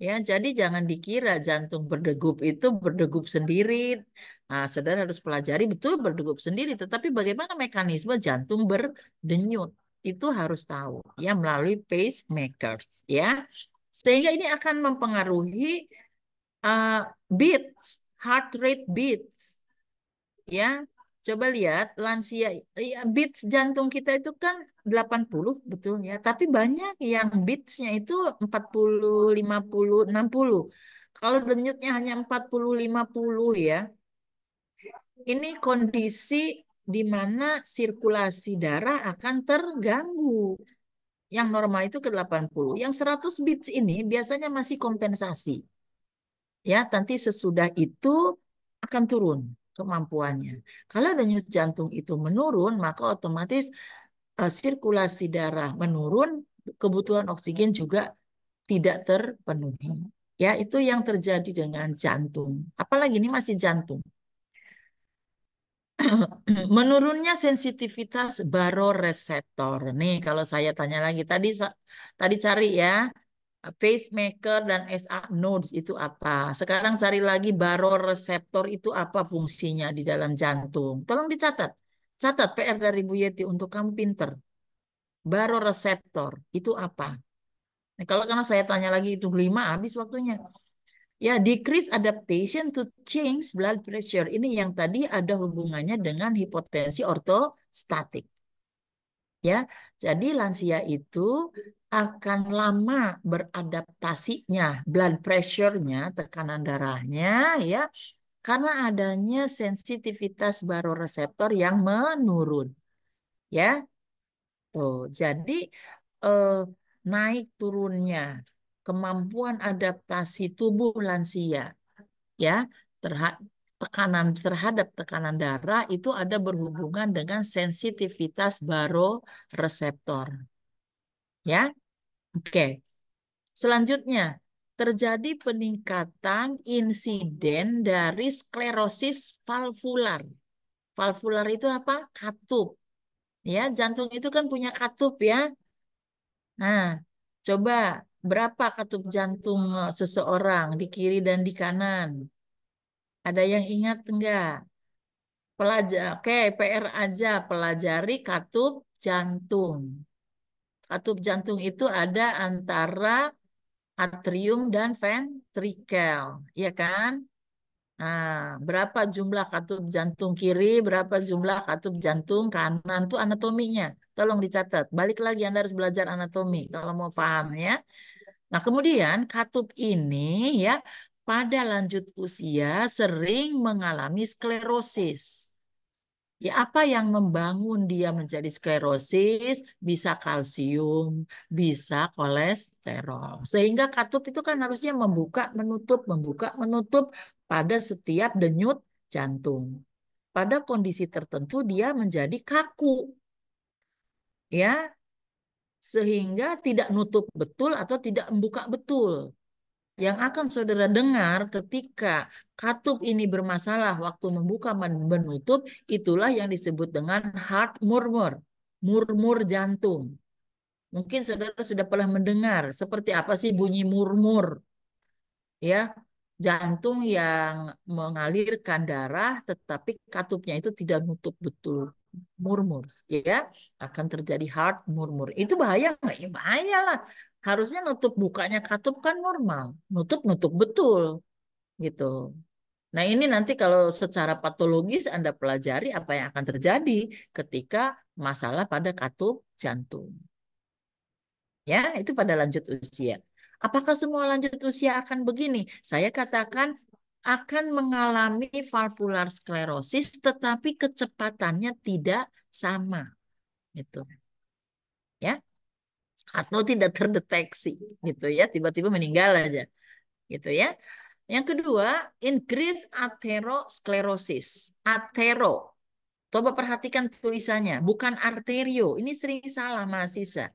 Ya, jadi jangan dikira jantung berdegup itu berdegup sendiri. Nah, saudara harus pelajari betul berdegup sendiri, tetapi bagaimana mekanisme jantung berdenyut itu harus tahu ya melalui pacemakers ya. Sehingga ini akan mempengaruhi uh, beats, heart rate beats ya. Coba lihat lansia ya, beats jantung kita itu kan 80 betul ya, tapi banyak yang beatsnya itu 40, 50, 60. Kalau denyutnya hanya 40, 50 ya, ini kondisi di mana sirkulasi darah akan terganggu. Yang normal itu ke 80. Yang 100 beats ini biasanya masih kompensasi. Ya, nanti sesudah itu akan turun kemampuannya. Kalau denyut jantung itu menurun, maka otomatis sirkulasi darah menurun, kebutuhan oksigen juga tidak terpenuhi. Ya, itu yang terjadi dengan jantung. Apalagi ini masih jantung. Menurunnya sensitivitas baroreseptor. Nih, kalau saya tanya lagi tadi cari ya pacemaker dan SA nodes itu apa. Sekarang cari lagi baroreseptor itu apa fungsinya di dalam jantung. Tolong dicatat. Catat PR dari Bu Yeti untuk kamu pinter. Baroreseptor itu apa? Nah, kalau karena saya tanya lagi itu 5 habis waktunya. Ya, decrease adaptation to change blood pressure. Ini yang tadi ada hubungannya dengan hipotensi ortostatik. Ya, jadi lansia itu akan lama beradaptasinya, blood pressure-nya, tekanan darahnya, ya, karena adanya sensitivitas baroreseptor yang menurun. Ya, tuh. Jadi eh, naik turunnya kemampuan adaptasi tubuh lansia ya tekanan terhadap tekanan darah itu ada berhubungan dengan sensitivitas baroreseptor ya. Oke. Selanjutnya terjadi peningkatan insiden dari sklerosis valvular. Valvular itu apa? Katup. Ya, jantung itu kan punya katup ya. Nah, coba berapa katup jantung seseorang di kiri dan di kanan? Ada yang ingat enggak? Oke, PR aja pelajari katup jantung. Katup jantung itu ada antara atrium dan ventrikel, ya kan? Nah, berapa jumlah katup jantung kiri, berapa jumlah katup jantung kanan itu anatominya. Tolong dicatat. Balik lagi Anda harus belajar anatomi kalau mau paham ya. Nah, kemudian katup ini ya pada lanjut usia sering mengalami sklerosis. Ya, apa yang membangun dia menjadi sklerosis? Bisa kalsium, bisa kolesterol. Sehingga katup itu kan harusnya membuka, menutup pada setiap denyut jantung. Pada kondisi tertentu dia menjadi kaku. Ya, sehingga tidak nutup betul atau tidak membuka betul. Yang akan saudara dengar ketika katup ini bermasalah waktu membuka menutup, itulah yang disebut dengan heart murmur, murmur jantung. Mungkin saudara sudah pernah mendengar seperti apa sih bunyi murmur, ya, jantung yang mengalirkan darah tetapi katupnya itu tidak nutup betul, murmur, ya, akan terjadi heart murmur. Itu bahaya nggak? Ya bahaya lah. Harusnya nutup bukanya katup kan normal, nutup betul gitu. Nah ini nanti kalau secara patologis Anda pelajari apa yang akan terjadi ketika masalah pada katup jantung. Ya, itu pada lanjut usia. Apakah semua lanjut usia akan begini? Saya katakan akan mengalami valvular sklerosis, tetapi kecepatannya tidak sama, gitu. Ya, atau tidak terdeteksi, gitu ya, tiba-tiba meninggal aja, gitu ya. Yang kedua, increase atherosclerosis. Athero, coba perhatikan tulisannya, bukan arterio. Ini sering salah mahasiswa.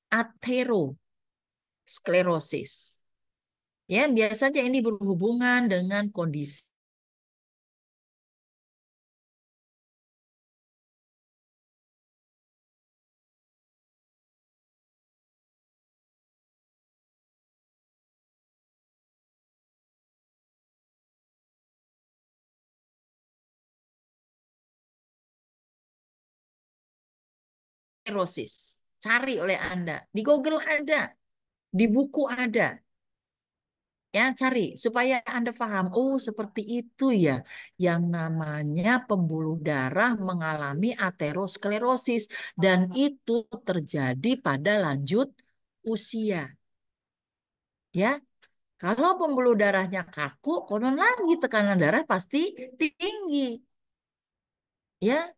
Atherosclerosis. Ya, biasanya ini berhubungan dengan kondisi sklerosis. Cari oleh Anda. Di Google ada, di buku ada. Ya, cari supaya Anda paham. Oh, seperti itu ya. Yang namanya pembuluh darah mengalami aterosklerosis dan itu terjadi pada lanjut usia. Ya, kalau pembuluh darahnya kaku, konon lagi tekanan darah pasti tinggi. Ya,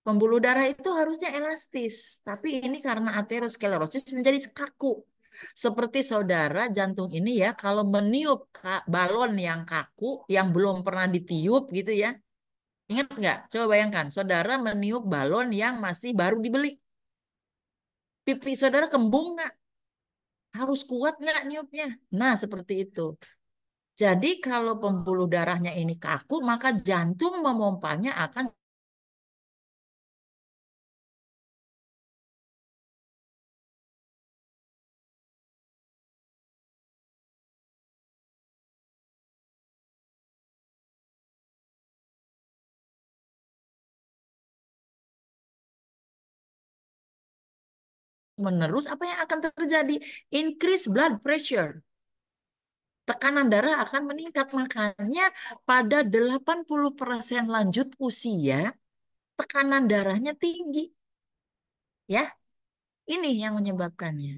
pembuluh darah itu harusnya elastis, tapi ini karena aterosklerosis menjadi kaku. Seperti saudara jantung ini ya, kalau meniup balon yang kaku, yang belum pernah ditiup gitu ya. Ingat nggak? Coba bayangkan, saudara meniup balon yang masih baru dibeli. Pipi saudara kembung nggak? Harus kuat nggak niupnya? Nah, seperti itu. Jadi kalau pembuluh darahnya ini kaku, maka jantung memompanya akan menerus. Apa yang akan terjadi? Increase blood pressure. Tekanan darah akan meningkat. Makanya pada 80% lanjut usia, tekanan darahnya tinggi. Ya, ini yang menyebabkannya.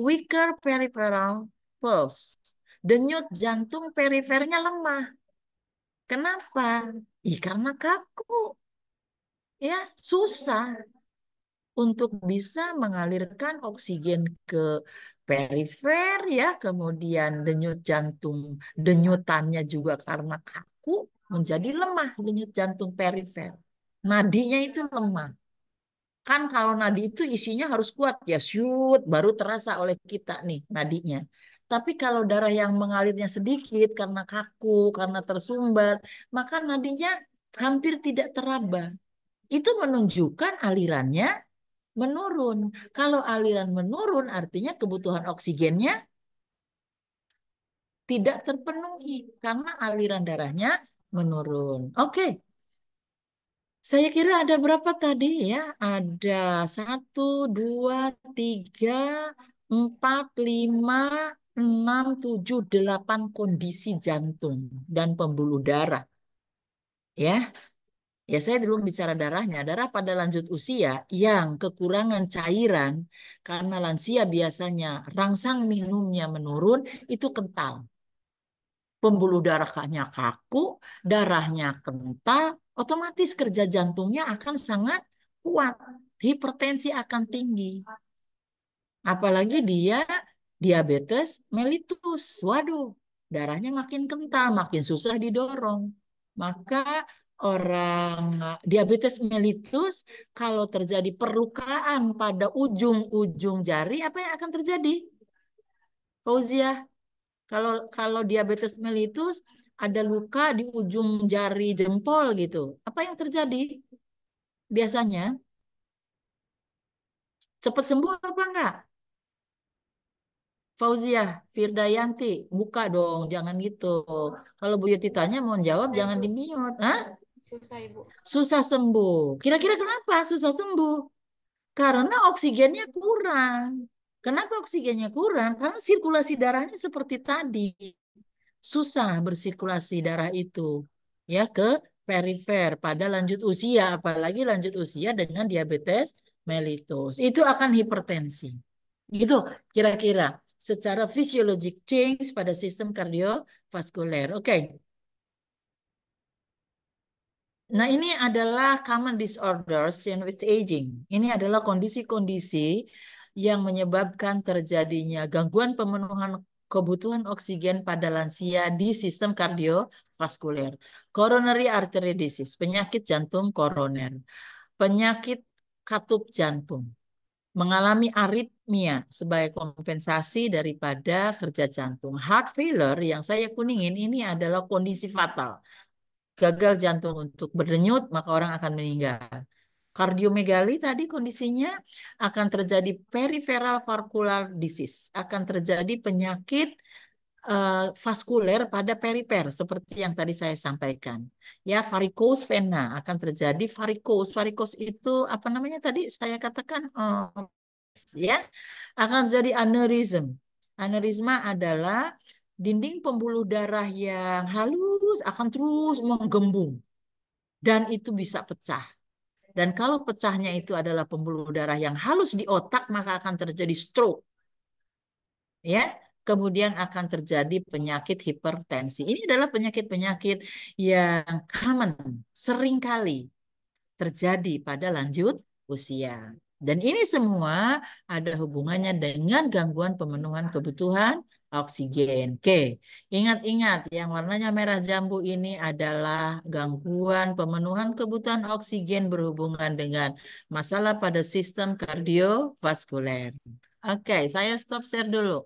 Weaker peripheral pulse. Denyut jantung perifernya lemah. Kenapa? Karena kaku. Ya, susah untuk bisa mengalirkan oksigen ke perifer ya, kemudian denyut jantung, denyutannya juga karena kaku menjadi lemah denyut jantung perifer. Nadinya itu lemah. Kan kalau nadi itu isinya harus kuat ya, shoot baru terasa oleh kita nih nadinya. Tapi kalau darah yang mengalirnya sedikit karena kaku, karena tersumbat, maka nadinya hampir tidak teraba. Itu menunjukkan alirannya menurun. Kalau aliran menurun, artinya kebutuhan oksigennya tidak terpenuhi karena aliran darahnya menurun. Oke, saya kira ada berapa tadi ya? Ada 1, 2, 3, 4, 5, 6, 7, 8 kondisi jantung dan pembuluh darah. Ya, ya, saya belum bicara darahnya. Darah pada lanjut usia yang kekurangan cairan karena lansia biasanya rangsang minumnya menurun, itu kental. Pembuluh darahnya kaku, darahnya kental, otomatis kerja jantungnya akan sangat kuat. Hipertensi akan tinggi. Apalagi dia diabetes mellitus. Waduh, darahnya makin kental, makin susah didorong. Maka orang diabetes mellitus kalau terjadi perlukaan pada ujung-ujung jari, apa yang akan terjadi? Fauzia, kalau kalau diabetes mellitus ada luka di ujung jari jempol gitu. Apa yang terjadi? Biasanya cepat sembuh apa enggak? Fauziah, Firdayanti, buka dong, jangan gitu. Kalau Bu Yeti tanya mau jawab, Susah, jangan Ibu. di-mute. Hah? Susah, Ibu. Susah sembuh. Kira-kira kenapa susah sembuh? Karena oksigennya kurang. Kenapa oksigennya kurang? Karena sirkulasi darahnya seperti tadi. Susah bersirkulasi darah itu. Ya, ke perifer pada lanjut usia. Apalagi lanjut usia dengan diabetes mellitus. Itu akan hipertensi. Gitu kira-kira secara physiologic change pada sistem kardiovaskuler. Oke. Nah, ini adalah common disorders in with aging. Ini adalah kondisi-kondisi yang menyebabkan terjadinya gangguan pemenuhan kebutuhan oksigen pada lansia di sistem kardiovaskuler. Coronary artery disease, penyakit jantung koroner, penyakit katup jantung, mengalami aritmia sebagai kompensasi daripada kerja jantung. Heart failure yang saya kuningin ini adalah kondisi fatal. Gagal jantung untuk berdenyut, maka orang akan meninggal. Kardiomegali tadi kondisinya akan terjadi peripheral vascular disease, akan terjadi penyakit vaskuler pada perifer seperti yang tadi saya sampaikan. Ya, varicose vena akan terjadi varicose. Varicose itu apa namanya tadi saya katakan ya, akan terjadi aneurism. Aneurisma adalah dinding pembuluh darah yang halus akan terus menggembung dan itu bisa pecah. Dan kalau pecahnya itu adalah pembuluh darah yang halus di otak, maka akan terjadi stroke. Ya, kemudian akan terjadi penyakit hipertensi. Ini adalah penyakit-penyakit yang common, sering kali terjadi pada lanjut usia. Dan ini semua ada hubungannya dengan gangguan pemenuhan kebutuhan oksigen. Oke, ingat-ingat yang warnanya merah jambu ini adalah gangguan pemenuhan kebutuhan oksigen berhubungan dengan masalah pada sistem kardiovaskuler. Oke, saya stop share dulu.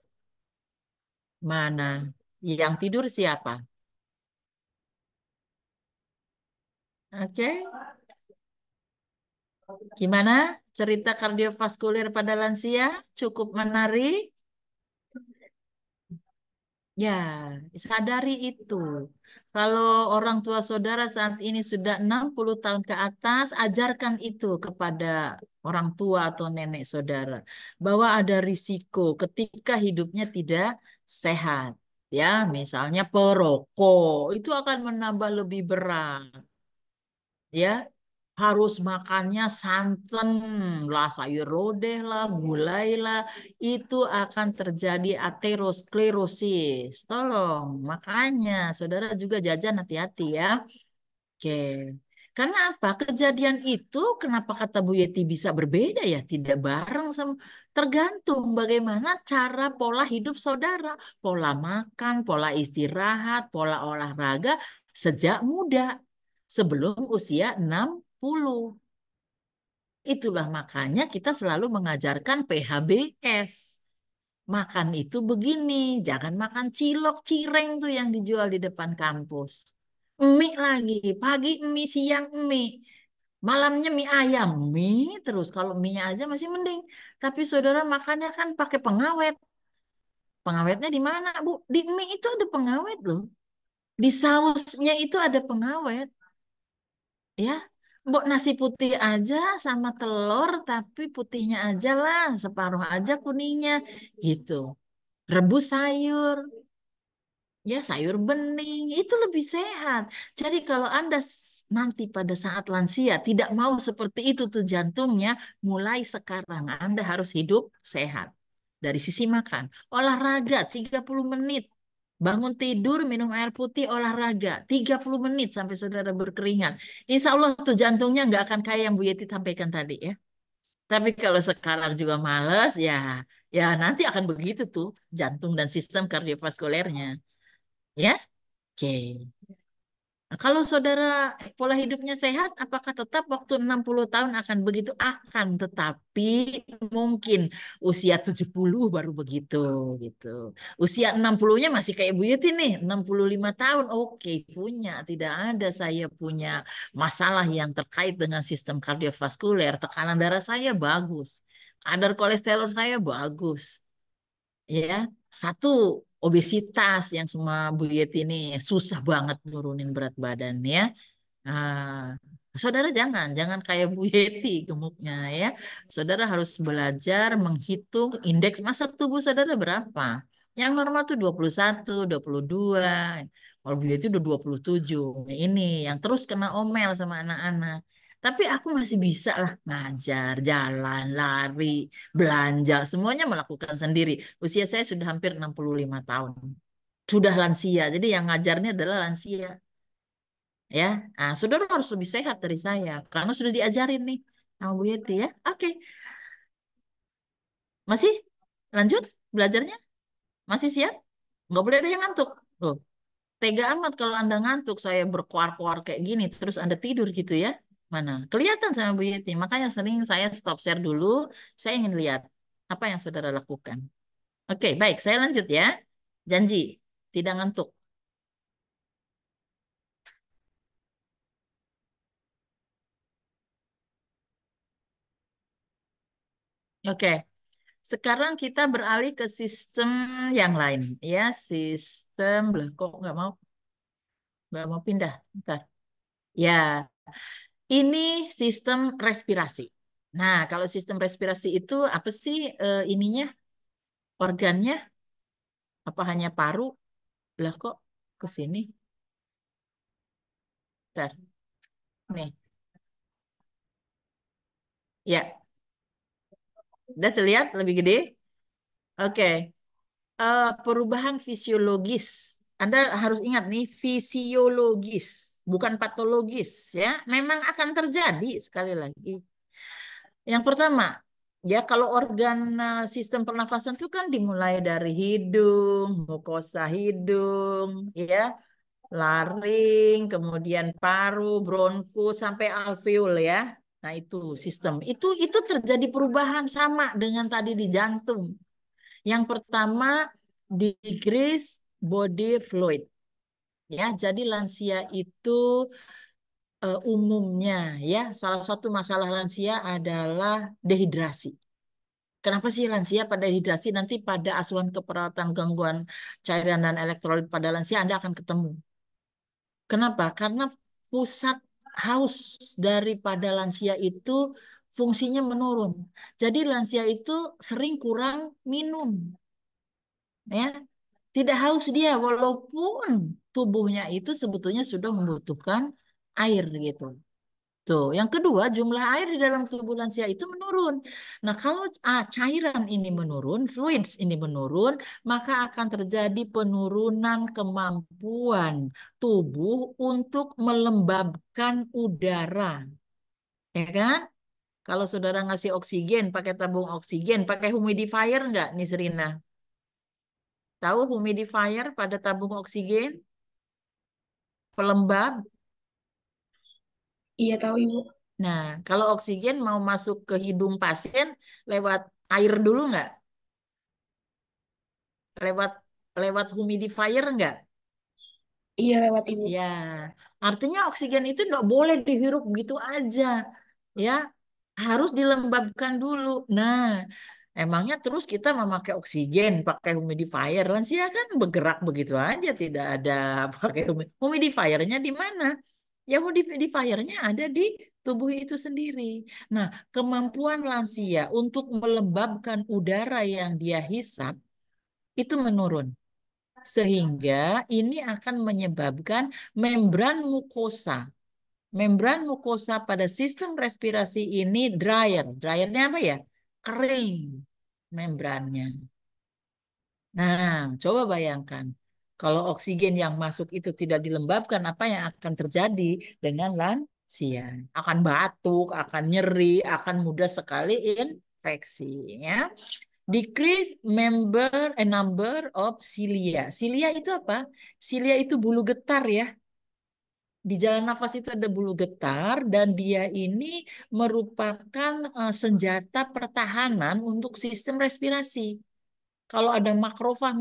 Mana? Yang tidur siapa? Oke. Gimana cerita kardiovaskuler pada lansia? Cukup menarik? Ya, sadari itu. Kalau orang tua saudara saat ini sudah 60 tahun ke atas, ajarkan itu kepada orang tua atau nenek saudara. Bahwa ada risiko ketika hidupnya tidak sehat. Ya, misalnya perokok, itu akan menambah lebih berat. Ya, harus makannya santan lah, sayur lodeh lah, gulai lah, itu akan terjadi aterosklerosis. Tolong, makanya saudara juga jajan hati-hati ya. Oke. Karena apa? Kejadian itu kenapa kata Bu Yeti bisa berbeda ya? Tidak bareng sama tergantung bagaimana cara pola hidup saudara, pola makan, pola istirahat, pola olahraga sejak muda sebelum usia 60. Itulah makanya kita selalu mengajarkan PHBS. Makan itu begini, jangan makan cilok, cireng tuh yang dijual di depan kampus. Mie lagi, pagi mie, siang mie, malamnya mie ayam, mie terus. Kalau mie aja masih mending. Tapi saudara makannya kan pakai pengawet. Pengawetnya di mana, Bu? Di mie itu ada pengawet loh. Di sausnya itu ada pengawet. Ya, mbok nasi putih aja sama telur, tapi putihnya aja lah, separuh aja kuningnya, gitu. Rebus sayur, ya sayur bening, itu lebih sehat. Jadi kalau Anda nanti pada saat lansia tidak mau seperti itu tuh jantungnya, mulai sekarang Anda harus hidup sehat. Dari sisi makan, olahraga 30 menit. Bangun tidur, minum air putih, olahraga 30 menit sampai saudara berkeringat. Insya Allah tuh jantungnya nggak akan kayak yang Bu Yeti sampaikan tadi ya. Tapi kalau sekarang juga males, ya ya nanti akan begitu tuh jantung dan sistem kardiovaskulernya. Ya, oke. Nah, kalau saudara pola hidupnya sehat, apakah tetap waktu 60 tahun akan begitu? Akan, tetapi mungkin usia 70 baru begitu gitu. Usia 60-nya masih kayak Bu Yuti nih, 65 tahun. Oke, punya. Tidak ada saya punya masalah yang terkait dengan sistem kardiovaskuler. Tekanan darah saya bagus. Kadar kolesterol saya bagus. Ya, satu obesitas yang semua Bu Yeti ini susah banget nurunin berat badan ya. Saudara jangan kayak Bu Yeti gemuknya ya. Saudara harus belajar menghitung indeks massa tubuh saudara berapa. Yang normal tuh 21, 22. Kalau Bu Yeti udah 27. Ini yang terus kena omel sama anak-anak. Tapi aku masih bisa lah ngajar, jalan, lari, belanja, semuanya melakukan sendiri. Usia saya sudah hampir 65 tahun. Sudah lansia, jadi yang ngajarnya adalah lansia. Ya, nah, saudara harus lebih sehat dari saya karena sudah diajarin nih sama Bu Yeti ya. Oke, masih lanjut belajarnya? Masih siap? Nggak boleh ada yang ngantuk. Loh, tega amat kalau Anda ngantuk, saya berkuar-kuar kayak gini, terus Anda tidur gitu ya. Mana? Kelihatan sama Bu Yeti. Makanya sering saya stop share dulu. Saya ingin lihat apa yang saudara lakukan. Oke, baik. Saya lanjut ya. Janji, tidak ngantuk. Oke, sekarang kita beralih ke sistem yang lain. Ya, sistem, lah kok nggak mau pindah. Bentar. Ya, ini sistem respirasi. Nah, kalau sistem respirasi itu apa sih ininya? Organnya apa hanya paru? Lah kok ke sini? Bentar. Nih. Ya, udah terlihat lebih gede? Oke. Perubahan fisiologis. Anda harus ingat nih, fisiologis, bukan patologis ya. Memang akan terjadi sekali lagi. Yang pertama, ya kalau organ sistem pernafasan itu kan dimulai dari hidung, mukosa hidung, ya, laring, kemudian paru, bronkus sampai alveol ya. Nah, itu sistem. Itu terjadi perubahan sama dengan tadi di jantung. Yang pertama, decrease body fluid. Ya, jadi lansia itu umumnya ya salah satu masalah lansia adalah dehidrasi. Kenapa sih lansia pada dehidrasi? Nanti pada asuhan keperawatan gangguan cairan dan elektrolit pada lansia Anda akan ketemu. Kenapa? Karena pusat haus daripada lansia itu fungsinya menurun. Jadi lansia itu sering kurang minum, ya. Tidak haus dia walaupun tubuhnya itu sebetulnya sudah membutuhkan air gitu. Tuh, yang kedua jumlah air di dalam tubuh lansia itu menurun. Nah, kalau cairan ini menurun, fluids ini menurun, maka akan terjadi penurunan kemampuan tubuh untuk melembabkan udara, ya kan? Kalau saudara ngasih oksigen, pakai tabung oksigen, pakai humidifier nggak, nih Serina? Tahu humidifier pada tabung oksigen? Pelembab. Iya tahu Ibu. Nah, kalau oksigen mau masuk ke hidung pasien lewat air dulu nggak? Lewat lewat humidifier nggak? Iya lewat Ibu. Ya, artinya oksigen itu nggak boleh dihirup gitu aja, ya harus dilembabkan dulu. Nah, emangnya terus kita memakai oksigen, pakai humidifier, lansia kan bergerak begitu aja, tidak ada pakai humidifiernya di mana? Ya humidifiernya ada di tubuh itu sendiri. Nah, kemampuan lansia untuk melembabkan udara yang dia hisap itu menurun. Sehingga ini akan menyebabkan membran mukosa. Membran mukosa pada sistem respirasi ini dryer. Dryernya apa ya? Kering membrannya. Nah, coba bayangkan. Kalau oksigen yang masuk itu tidak dilembabkan, apa yang akan terjadi dengan lansia? Akan batuk, akan nyeri, akan mudah sekali infeksi. Ya. Decrease number of cilia. Cilia itu apa? Cilia itu bulu getar ya. Di jalan nafas itu ada bulu getar dan dia ini merupakan senjata pertahanan untuk sistem respirasi. Kalau ada makrofag,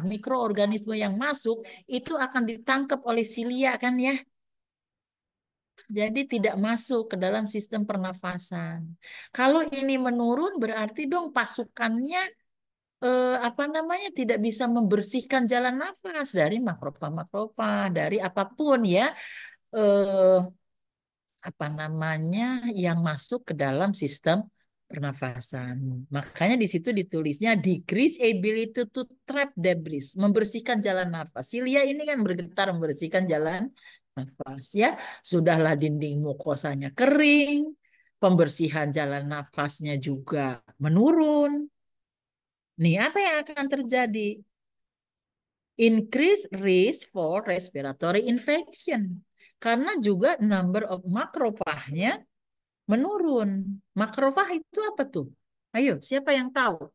mikroorganisme yang masuk, itu akan ditangkap oleh silia kan ya. Jadi tidak masuk ke dalam sistem pernafasan. Kalau ini menurun berarti dong pasukannya apa namanya tidak bisa membersihkan jalan nafas dari makrofag dari apapun ya eh, apa namanya yang masuk ke dalam sistem pernafasan. Makanya di situ ditulisnya decrease ability to trap debris, membersihkan jalan nafas. Silia ini kan bergetar membersihkan jalan nafas ya. Sudahlah dinding mukosanya kering, pembersihan jalan nafasnya juga menurun. Nih, apa yang akan terjadi? Increase risk for respiratory infection. Karena juga number of makrofagnya menurun. Makrofag itu apa tuh? Ayo, siapa yang tahu?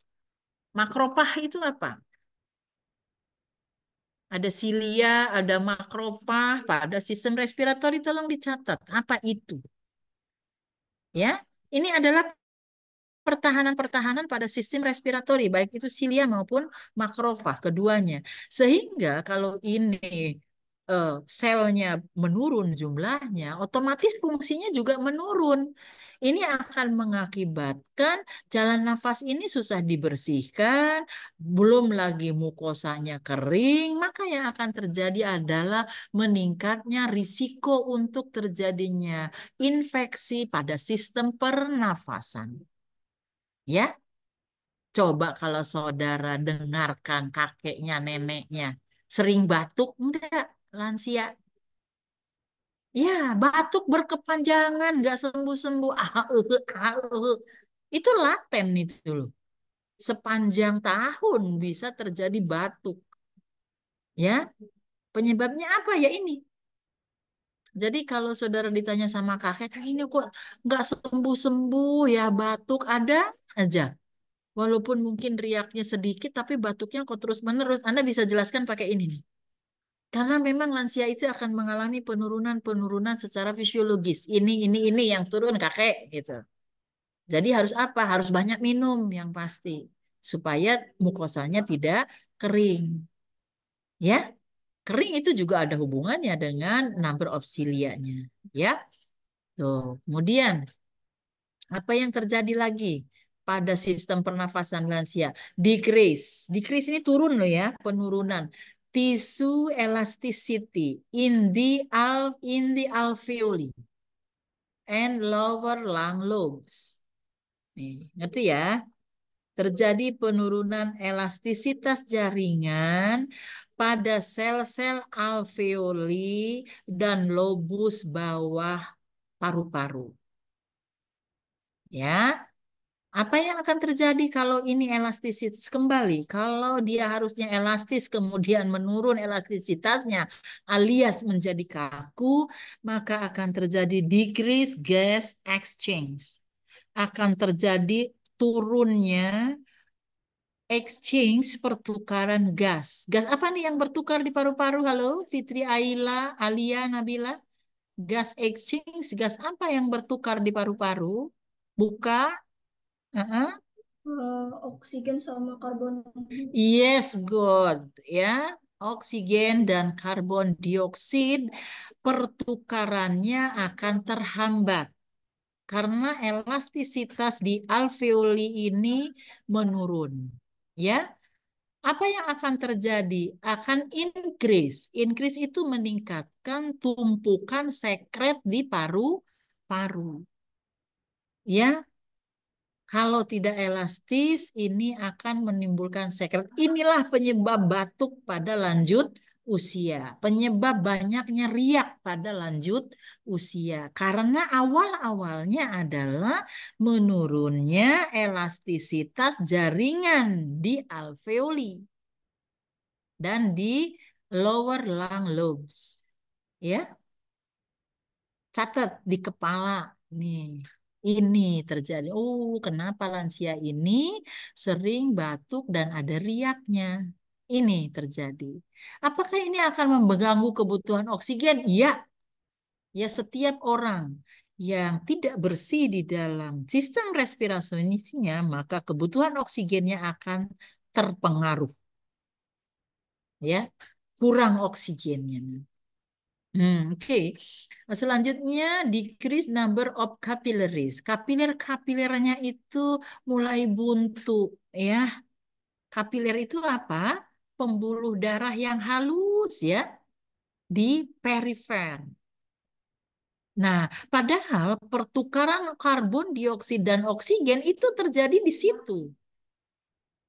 Makrofag itu apa? Ada silia, ada makrofag pada sistem respiratori, tolong dicatat. Apa itu? Ya, ini adalah pertahanan-pertahanan pada sistem respiratori, baik itu silia maupun makrofag, keduanya. Sehingga kalau ini selnya menurun jumlahnya, otomatis fungsinya juga menurun. Ini akan mengakibatkan jalan nafas ini susah dibersihkan, belum lagi mukosanya kering, maka yang akan terjadi adalah meningkatnya risiko untuk terjadinya infeksi pada sistem pernafasan. Ya, coba kalau saudara dengarkan kakeknya, neneknya, sering batuk, enggak, lansia. Ya, batuk berkepanjangan, nggak sembuh-sembuh. Itu laten itu loh. Sepanjang tahun bisa terjadi batuk. Ya, penyebabnya apa ya ini? Jadi kalau saudara ditanya sama kakek, "Kak, ini kok nggak sembuh-sembuh ya batuk ada aja." Walaupun mungkin riaknya sedikit, tapi batuknya kok terus-menerus. Anda bisa jelaskan pakai ini nih. Karena memang lansia itu akan mengalami penurunan-penurunan secara fisiologis. Ini yang turun kakek gitu. Jadi harus apa? Harus banyak minum yang pasti. Supaya mukosanya tidak kering. Ya, kering itu juga ada hubungannya dengan number of cilia-nya. Ya, tuh. Kemudian apa yang terjadi lagi pada sistem pernafasan lansia? Decrease. Decrease ini turun loh ya, penurunan. Tissue elasticity in the alveoli and lower lung lobes. Nih, ngerti ya? Terjadi penurunan elastisitas jaringan pada sel-sel alveoli dan lobus bawah paru-paru. Ya, apa yang akan terjadi kalau ini elastisitas kembali? Kalau dia harusnya elastis, kemudian menurun elastisitasnya alias menjadi kaku, maka akan terjadi decrease gas exchange. Akan terjadi turunnya exchange pertukaran gas. Gas apa nih yang bertukar di paru-paru? Halo, Fitri Aila, Alia, Nabila. Gas exchange, gas apa yang bertukar di paru-paru? Buka. Heeh. Oksigen sama karbon. Yes, good. Ya, oksigen dan karbon dioksida pertukarannya akan terhambat karena elastisitas di alveoli ini menurun. Ya, apa yang akan terjadi? Akan increase. Increase itu meningkatkan tumpukan sekret di paru-paru. Ya, kalau tidak elastis, ini akan menimbulkan sekret. Inilah penyebab batuk pada lanjut usia. Penyebab banyaknya riak pada lanjut usia. Karena awal-awalnya adalah menurunnya elastisitas jaringan di alveoli dan di lower lung lobes. Ya, catat di kepala nih. Ini terjadi. Oh, kenapa lansia ini sering batuk dan ada riaknya? Ini terjadi. Apakah ini akan mengganggu kebutuhan oksigen? Ya, ya setiap orang yang tidak bersih di dalam sistem respirasinya, maka kebutuhan oksigennya akan terpengaruh. Ya, kurang oksigennya. Oke. Selanjutnya decrease number of capillaries. Kapiler-kapilernya itu mulai buntu ya. Kapiler itu apa? Pembuluh darah yang halus ya di perifer. Nah, padahal pertukaran karbon dioksida dan oksigen itu terjadi di situ.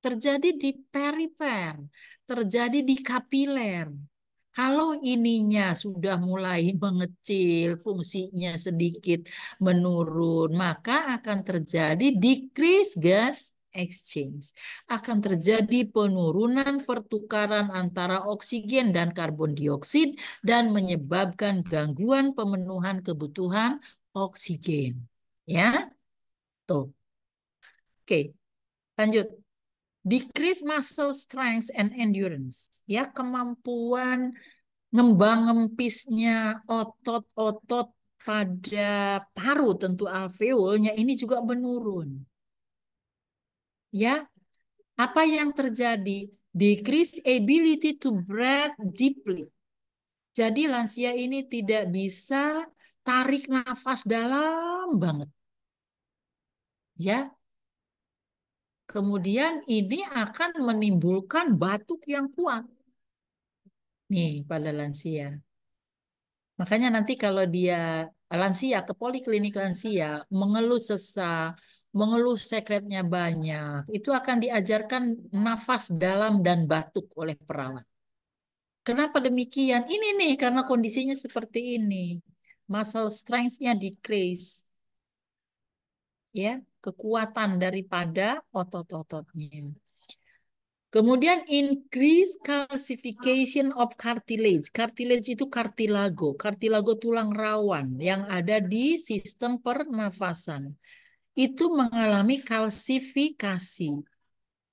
Terjadi di perifer, terjadi di kapiler. Kalau ininya sudah mulai mengecil, fungsinya sedikit menurun, maka akan terjadi decrease gas exchange. Akan terjadi penurunan pertukaran antara oksigen dan karbon dioksida dan menyebabkan gangguan pemenuhan kebutuhan oksigen. Ya, tuh. Oke, lanjut. Decrease muscle strength and endurance. Ya, kemampuan ngembang-ngempisnya otot-otot pada paru tentu alveolnya ini juga menurun. Ya, apa yang terjadi? Decrease ability to breathe deeply. Jadi lansia ini tidak bisa tarik nafas dalam banget. Ya, kemudian ini akan menimbulkan batuk yang kuat. Nih, pada lansia. Makanya nanti kalau dia lansia ke poliklinik lansia mengeluh sesak, mengeluh sekretnya banyak, itu akan diajarkan nafas dalam dan batuk oleh perawat. Kenapa demikian? Ini nih karena kondisinya seperti ini. Muscle strength-nya decrease, ya, kekuatan daripada otot-ototnya. Kemudian increase calcification of cartilage. Cartilage itu cartilago. Cartilago tulang rawan yang ada di sistem pernafasan. Itu mengalami kalsifikasi.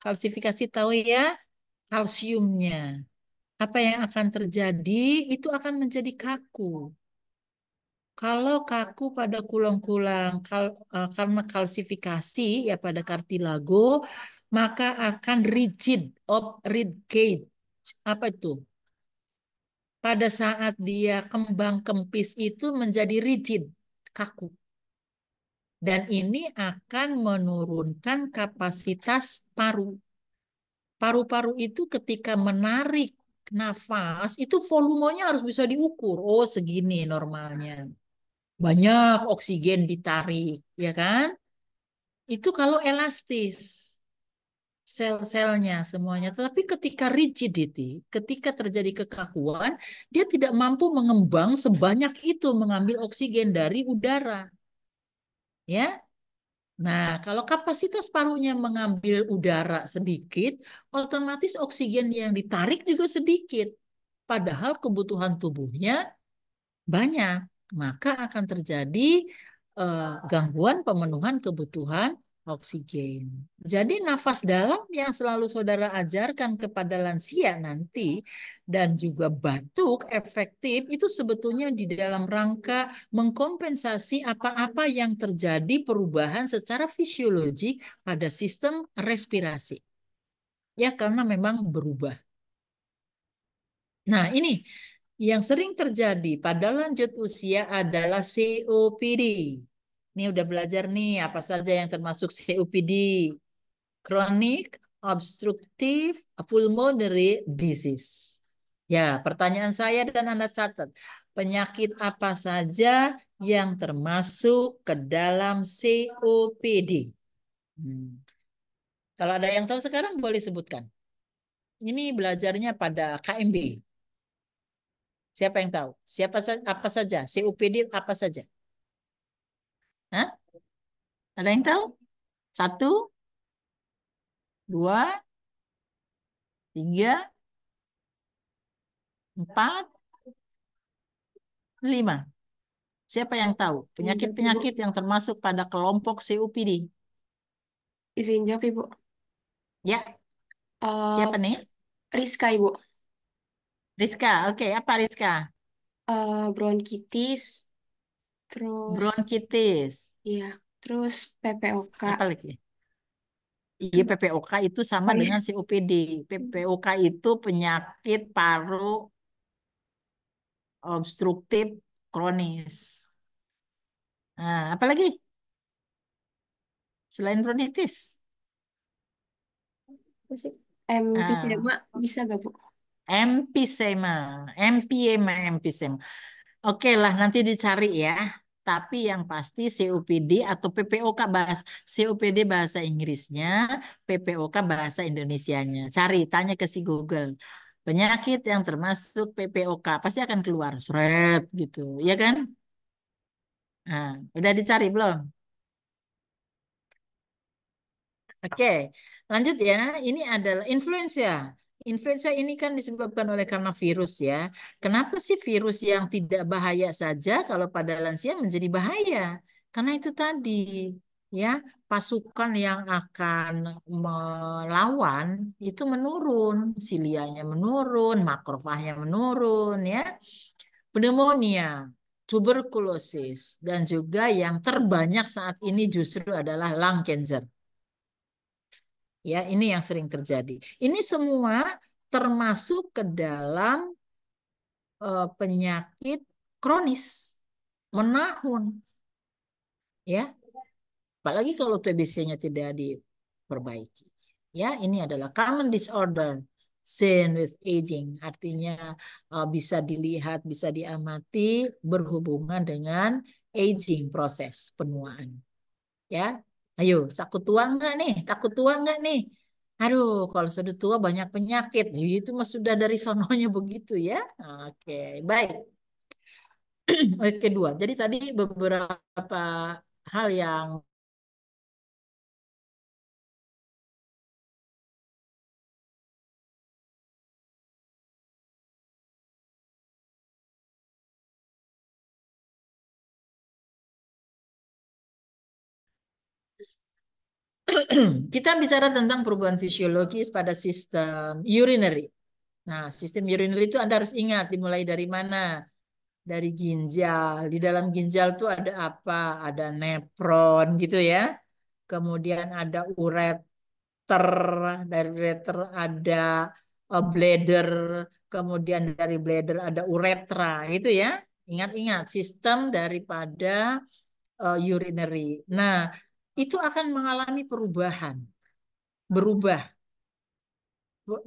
Kalsifikasi tahu ya? Kalsiumnya. Apa yang akan terjadi? Itu akan menjadi kaku. Kalau kaku pada kulang-kulang karena kalsifikasi ya pada kartilago, maka akan rigid of rib cage. Apa itu? Pada saat dia kembang kempis itu menjadi rigid, kaku. Dan ini akan menurunkan kapasitas paru. Paru-paru itu ketika menarik nafas, itu volumenya harus bisa diukur. Oh, segini normalnya. Banyak oksigen ditarik, ya kan? Itu kalau elastis, sel-selnya semuanya. Tetapi ketika rigidity, ketika terjadi kekakuan, dia tidak mampu mengembang sebanyak itu mengambil oksigen dari udara. Ya. Nah, kalau kapasitas parunya mengambil udara sedikit, otomatis oksigen yang ditarik juga sedikit. Padahal kebutuhan tubuhnya banyak, maka akan terjadi gangguan pemenuhan kebutuhan oksigen. Jadi nafas dalam yang selalu saudara ajarkan kepada lansia nanti dan juga batuk efektif itu sebetulnya di dalam rangka mengkompensasi apa-apa yang terjadi perubahan secara fisiologi pada sistem respirasi. Ya, karena memang berubah. Nah, ini yang sering terjadi pada lanjut usia adalah COPD. Ini udah belajar nih apa saja yang termasuk COPD. Chronic Obstructive Pulmonary Disease. Ya, pertanyaan saya dan Anda catat. Penyakit apa saja yang termasuk ke dalam COPD? Kalau ada yang tahu sekarang boleh sebutkan. Ini belajarnya pada KMB. Siapa yang tahu? Apa saja? COPD apa saja? Hah? Ada yang tahu? Satu, dua, tiga, empat, lima. Siapa yang tahu? Ibu. Penyakit-penyakit yang termasuk pada kelompok COPD. Izin jawab, Ibu. Ya, Eh, siapa nih? Rizka, Ibu. Rizka. Oke, apa Rizka? Bronkitis, terus, Bronkitis. iya, terus PPOK. Apa lagi? Itu Iya, PPOK itu sama oh, dengan ya. COPD. PPOK itu penyakit paru obstruktif kronis. Nah, apa lagi? Selain bronkitis. Apa sih? Ah, Emfitema bisa gak, Bu? emphysema, emphysema. Oke lah, nanti dicari ya. Tapi yang pasti COPD atau PPOK COPD bahasa Inggrisnya, PPOK bahasa Indonesianya. Cari, tanya ke si Google. penyakit yang termasuk PPOK pasti akan keluar, seret gitu, ya kan? Nah, udah dicari belum? Oke, lanjut ya. Ini adalah influenza. Influenza ini kan disebabkan oleh karena virus ya. Kenapa sih virus yang tidak bahaya saja kalau pada lansia menjadi bahaya? Karena itu tadi ya, pasukan yang akan melawan itu menurun, silianya menurun, makrofagnya menurun ya. Pneumonia, tuberkulosis, dan juga yang terbanyak saat ini justru adalah lung cancer. Ya, ini yang sering terjadi. Ini semua termasuk ke dalam penyakit kronis menahun, ya. Apalagi kalau TBC-nya tidak diperbaiki. Ya, ini adalah common disorder seen with aging. Artinya bisa dilihat, bisa diamati berhubungan dengan aging, proses penuaan. Ya, ayo, takut tua nggak nih? Takut tua nggak nih? Aduh, kalau sudah tua banyak penyakit. Itu mah sudah dari sononya begitu ya. Oke, baik. Oke, kedua. Jadi tadi beberapa hal yang kita bicara tentang perubahan fisiologis pada sistem urinary. Nah, sistem urinary itu Anda harus ingat dimulai dari mana? Dari ginjal. Di dalam ginjal itu ada apa? Ada nefron gitu ya. Kemudian ada ureter, dari ureter ada bladder, kemudian dari bladder ada uretra, gitu ya. Ingat-ingat sistem daripada urinary. Nah, itu akan mengalami perubahan, berubah,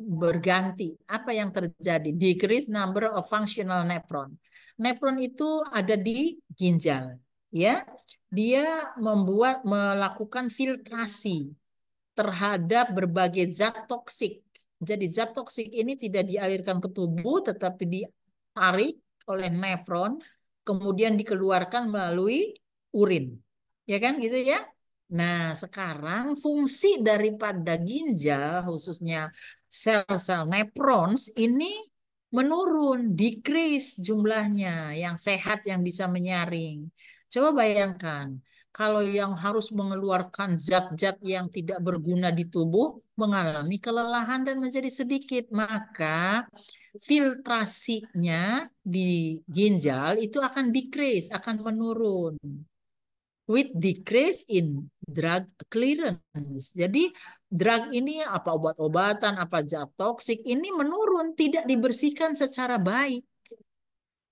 berganti. Apa yang terjadi? Decrease number of functional nephron. Nephron itu ada di ginjal, ya. Dia melakukan filtrasi terhadap berbagai zat toksik. Jadi zat toksik ini tidak dialirkan ke tubuh, tetapi ditarik oleh nefron, kemudian dikeluarkan melalui urin. Ya kan gitu ya? Nah, sekarang fungsi daripada ginjal, khususnya sel-sel nefrons ini menurun, decrease jumlahnya, yang sehat yang bisa menyaring. Coba bayangkan, kalau yang harus mengeluarkan zat-zat yang tidak berguna di tubuh mengalami kelelahan dan menjadi sedikit, maka filtrasinya di ginjal itu akan decrease, akan menurun with decrease in drug clearance. Jadi drug ini apa obat-obatan, apa zat toksik ini menurun, tidak dibersihkan secara baik.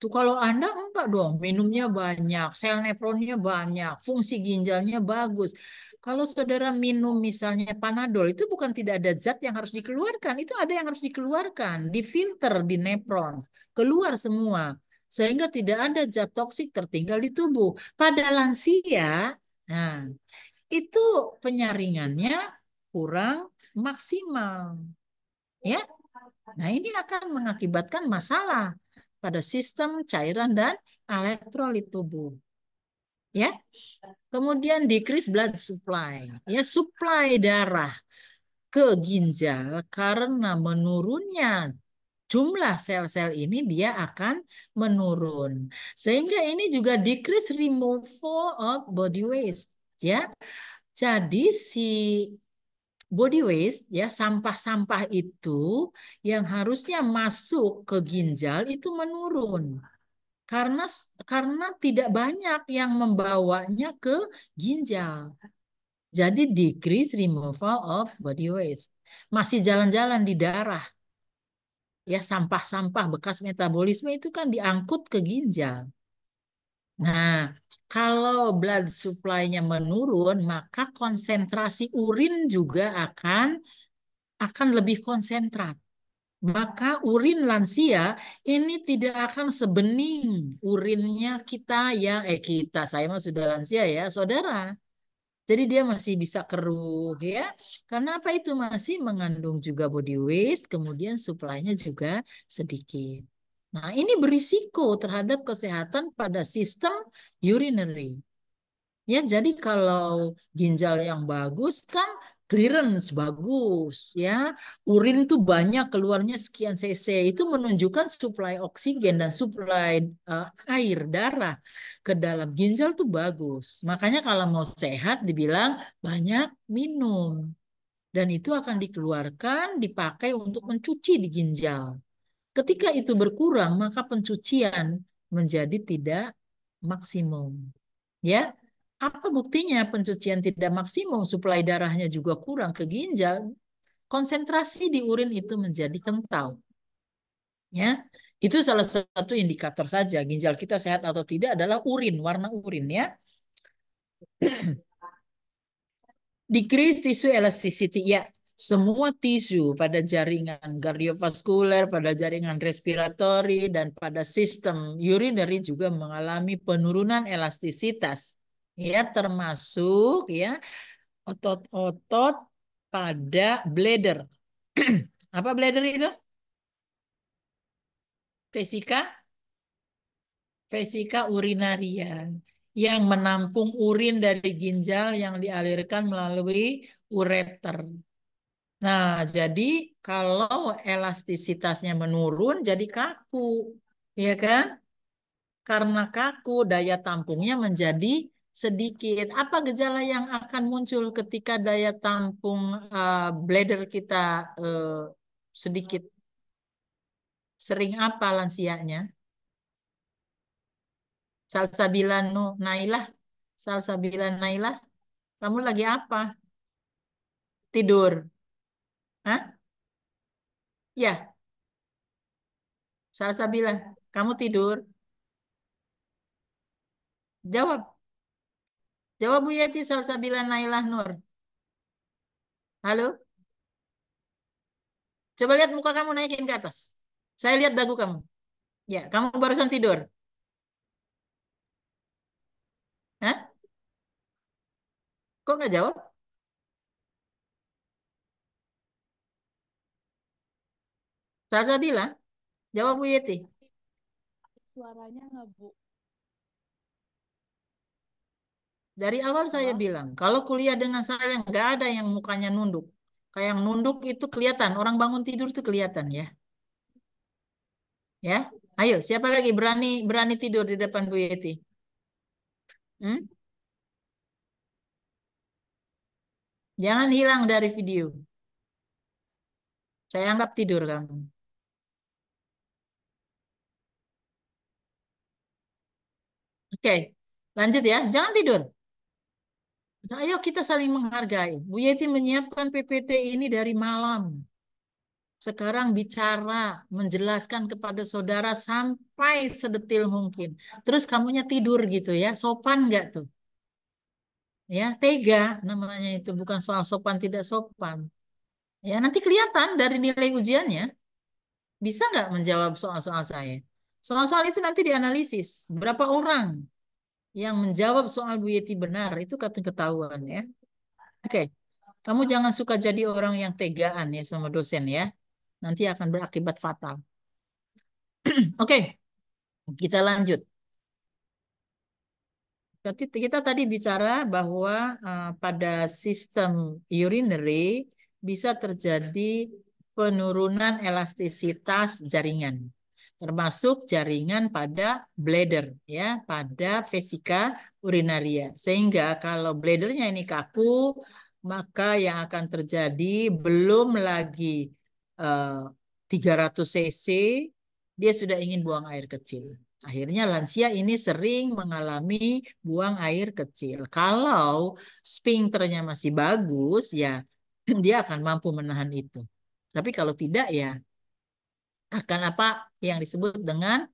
Tuh kalau Anda enggak dong, minumnya banyak, sel nefronnya banyak, fungsi ginjalnya bagus. Kalau saudara minum misalnya Panadol, itu bukan tidak ada zat yang harus dikeluarkan, itu ada yang harus dikeluarkan, difilter di nefron, keluar semua. Sehingga tidak ada zat toksik tertinggal di tubuh. Pada lansia, nah, itu penyaringannya kurang maksimal. Ya, nah ini akan mengakibatkan masalah pada sistem cairan dan elektrolit tubuh. Ya, kemudian decrease blood supply, ya suplai darah ke ginjal karena menurunnya jumlah sel-sel ini dia akan menurun. Sehingga ini juga decrease removal of body waste, ya. Jadi si body waste ya sampah-sampah itu yang harusnya masuk ke ginjal itu menurun karena karena tidak banyak yang membawanya ke ginjal. Jadi decrease removal of body waste. Masih jalan-jalan di darah. Ya sampah-sampah bekas metabolisme itu kan diangkut ke ginjal. Nah, kalau blood supply-nya menurun, maka konsentrasi urin juga akan lebih konsentrat. Maka urin lansia ini tidak akan sebening urinnya kita ya, kita, saya mah sudah lansia ya, saudara. Jadi dia masih bisa keruh ya. Karena apa itu masih mengandung juga body waste, kemudian suplainya juga sedikit. Nah, ini berisiko terhadap kesehatan pada sistem urinary. Ya, jadi kalau ginjal yang bagus kan clearance bagus ya. Urin tuh banyak keluarnya sekian cc. Itu menunjukkan suplai oksigen dan suplai air darah ke dalam ginjal tuh bagus. Makanya kalau mau sehat dibilang banyak minum. Dan itu akan dikeluarkan dipakai untuk mencuci di ginjal. Ketika itu berkurang, maka pencucian menjadi tidak maksimum. Ya, apa buktinya pencucian tidak maksimum, suplai darahnya juga kurang ke ginjal, konsentrasi di urin itu menjadi kental. Ya, itu salah satu indikator saja ginjal kita sehat atau tidak adalah urin, warna urin ya. Decrease tissue elasticity ya. Semua tisu pada jaringan kardiovaskuler, pada jaringan respiratori, dan pada sistem urinary juga mengalami penurunan elastisitas. Ya, termasuk ya otot-otot pada bladder. Apa bladder itu? Vesika, vesika urinaria yang menampung urin dari ginjal yang dialirkan melalui ureter. Nah, jadi kalau elastisitasnya menurun jadi kaku, ya kan? Karena kaku, daya tampungnya menjadi sedikit. Apa gejala yang akan muncul ketika daya tampung bladder kita eh, sedikit? Sering apa lansianya? Salsabila Nailah, Salsabila Nailah, kamu lagi apa? Tidur? Hah? Ya, Salsabila, kamu tidur? Jawab, jawab Bu Yeti, Salsabila Nailah Nur. Halo? Coba lihat muka kamu naikin ke atas. Saya lihat dagu kamu. Ya, kamu barusan tidur. Hah? Kok nggak jawab? Salsabila, jawab Bu Yeti. Suaranya nggak, Bu? Dari awal saya Halo? bilang, kalau kuliah dengan saya nggak ada yang mukanya nunduk. Kayak yang nunduk itu kelihatan, orang bangun tidur itu kelihatan ya. Ya, ayo siapa lagi berani berani tidur di depan Bu Yeti? Hmm? Jangan hilang dari video. Saya anggap tidur kamu. Oke, lanjut ya. Jangan tidur. Nah, ayo kita saling menghargai. Bu Yeti menyiapkan PPT ini dari malam. Sekarang bicara, menjelaskan kepada saudara sampai sedetil mungkin. Terus kamunya tidur gitu ya. Sopan nggak tuh? Ya, tega namanya itu. Bukan soal sopan tidak sopan. Ya, nanti kelihatan dari nilai ujiannya. Bisa nggak menjawab soal-soal saya? Soal-soal itu nanti dianalisis. Berapa orang yang menjawab soal Bu Yeti benar, itu ketahuan ya. Oke, kamu jangan suka jadi orang yang tegaan ya sama dosen ya. Nanti akan berakibat fatal. Oke, kita lanjut. Kita tadi bicara bahwa pada sistem urinary bisa terjadi penurunan elastisitas jaringan, termasuk jaringan pada bladder, ya, pada vesika urinaria. Sehingga kalau bladdernya ini kaku, maka yang akan terjadi belum lagi 300 cc, dia sudah ingin buang air kecil. Akhirnya lansia ini sering mengalami buang air kecil. Kalau sphincternya masih bagus, ya dia akan mampu menahan itu. Tapi kalau tidak, ya akan apa yang disebut dengan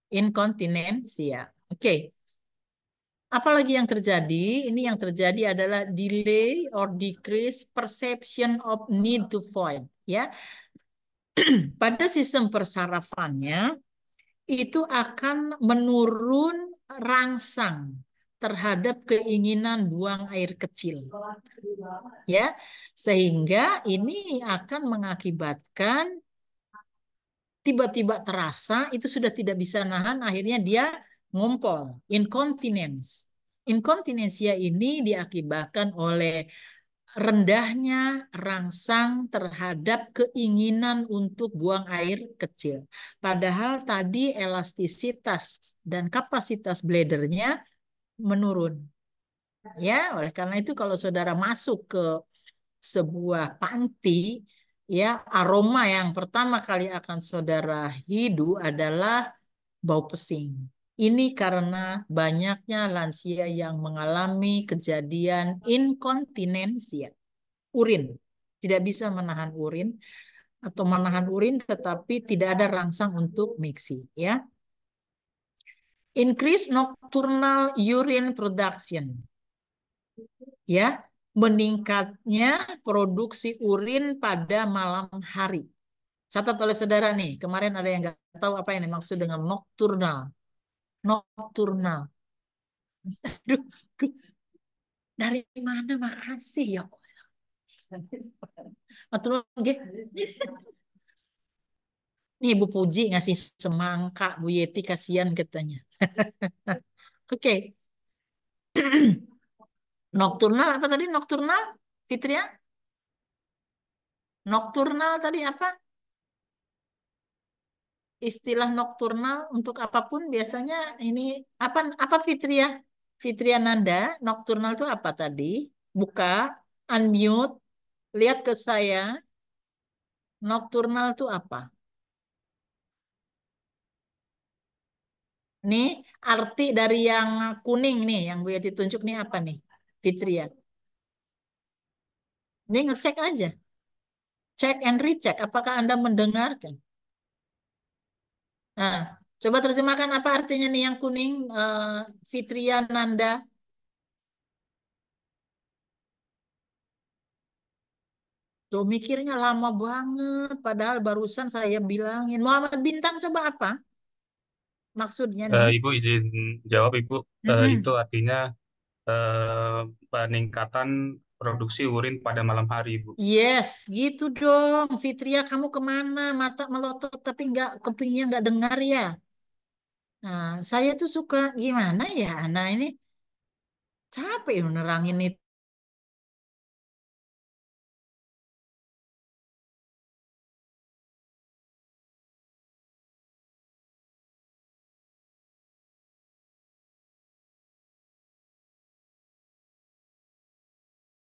inkontinensia. Oke, apalagi yang terjadi? Ini yang terjadi adalah delay or decrease perception of need to void. Ya, pada sistem persarafannya itu akan menurun rangsang terhadap keinginan buang air kecil. Ya, sehingga ini akan mengakibatkan tiba-tiba terasa itu sudah tidak bisa nahan, akhirnya dia ngompol, incontinence. Inkontinensia ini diakibatkan oleh rendahnya rangsang terhadap keinginan untuk buang air kecil. Padahal tadi elastisitas dan kapasitas bladernya menurun. Ya, oleh karena itu kalau saudara masuk ke sebuah panti, ya aroma yang pertama kali akan saudara hidu adalah bau pesing. Ini karena banyaknya lansia yang mengalami kejadian inkontinensia, urin. Tidak bisa menahan urin atau menahan urin tetapi tidak ada rangsang untuk miksi, ya. Increase nocturnal urine production. Ya, meningkatnya produksi urin pada malam hari. Catat oleh saudara nih, kemarin ada yang nggak tahu apa yang dimaksud dengan nocturnal. Nocturnal. Aduh, dari mana? Makasih ya. Matur nggih. Nih Bu Puji ngasih semangka, Bu Yeti kasihan katanya. Oke. Nocturnal apa tadi? Nocturnal? Fitria? Nocturnal tadi apa? Istilah nokturnal untuk apapun biasanya ini apa Fitria? Fitria Nanda, nokturnal itu apa tadi? Buka, unmute, lihat ke saya. Nokturnal itu apa? Nih, arti dari yang kuning nih, yang Bu Yati tunjuk nih apa nih? Fitria. Ini ngecek aja. Cek and recheck. Apakah Anda mendengarkan? Nah, coba terjemahkan apa artinya nih yang kuning, Fitria Nanda. Tuh mikirnya lama banget, padahal barusan saya bilangin. Muhammad Bintang coba apa maksudnya nih? Ibu izin jawab, Ibu. Itu Mm-mm. artinya eh, peningkatan produksi urin pada malam hari, Ibu. Yes, gitu dong. Fitria, kamu kemana? Mata melotot tapi nggak kepingnya nggak dengar ya. Nah, saya tuh suka gimana ya. Nah ini capek nerangin itu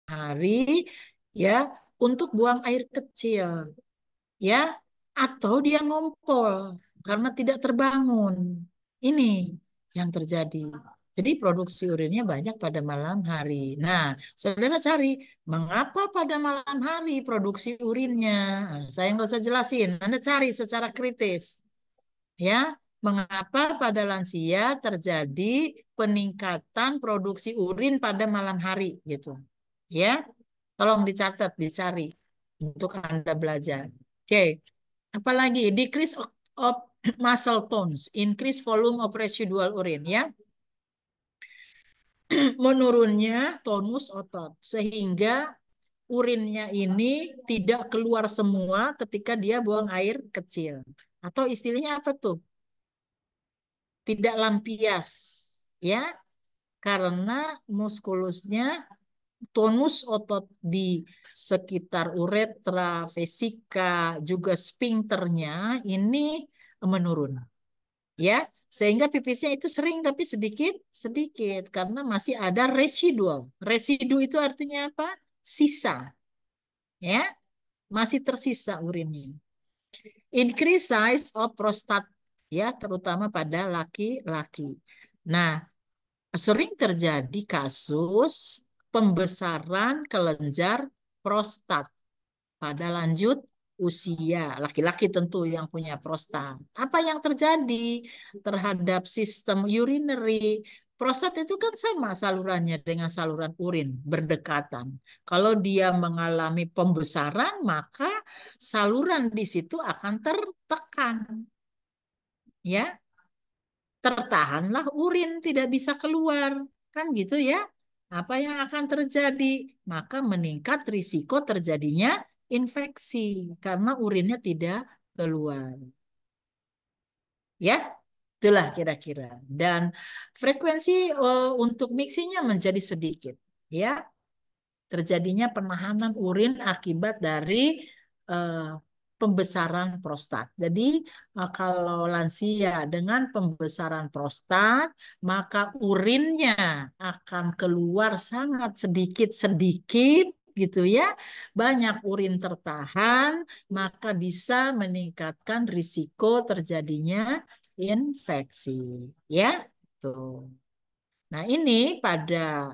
hari ya untuk buang air kecil. Ya, atau dia ngompol karena tidak terbangun. Ini yang terjadi. Jadi produksi urinnya banyak pada malam hari. Nah, saudara cari mengapa pada malam hari produksi urinnya. Nah, saya nggak usah jelasin. Anda cari secara kritis. Ya, mengapa pada lansia terjadi peningkatan produksi urin pada malam hari gitu. Ya, tolong dicatat, dicari untuk Anda belajar. Oke. Apalagi decrease of muscle tones, increase volume of residual urine ya. Menurunnya tonus otot sehingga urinnya ini tidak keluar semua ketika dia buang air kecil. Atau istilahnya apa tuh? Tidak lampias ya. Karena muskulusnya tonus otot di sekitar uretra, vesika, juga sphincternya ini menurun. Ya, sehingga pipisnya itu sering tapi sedikit sedikit karena masih ada residual. Residu itu artinya apa? Sisa, ya, masih tersisa urinnya. Increase size of prostate, ya, terutama pada laki-laki. Nah, sering terjadi kasus pembesaran kelenjar prostat pada lanjut usia. Laki-laki tentu yang punya prostat. Apa yang terjadi terhadap sistem urinary? Prostat itu kan sama salurannya dengan saluran urin, berdekatan. Kalau dia mengalami pembesaran, maka saluran di situ akan tertekan. Ya, tertahanlah urin, tidak bisa keluar. Kan gitu ya. Apa yang akan terjadi? Maka meningkat risiko terjadinya infeksi karena urinnya tidak keluar. Ya, itulah kira-kira. Dan frekuensi untuk mixinya menjadi sedikit. Ya, terjadinya penahanan urin akibat dari eh, pembesaran prostat. Jadi kalau lansia dengan pembesaran prostat, maka urinnya akan keluar sangat sedikit-sedikit gitu ya. Banyak urin tertahan, maka bisa meningkatkan risiko terjadinya infeksi. Ya, tuh. Nah, ini pada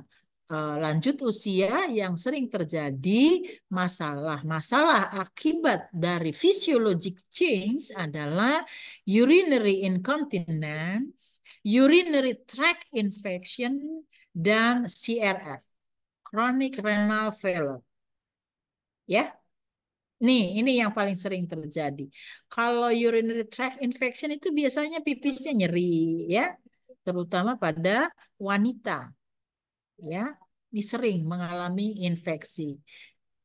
lanjut usia yang sering terjadi masalah-masalah akibat dari physiologic change adalah urinary incontinence, urinary tract infection, dan CRF, chronic renal failure. Ya, ini yang paling sering terjadi. Kalau urinary tract infection itu biasanya pipisnya nyeri, ya, terutama pada wanita. Ya, ini sering mengalami infeksi.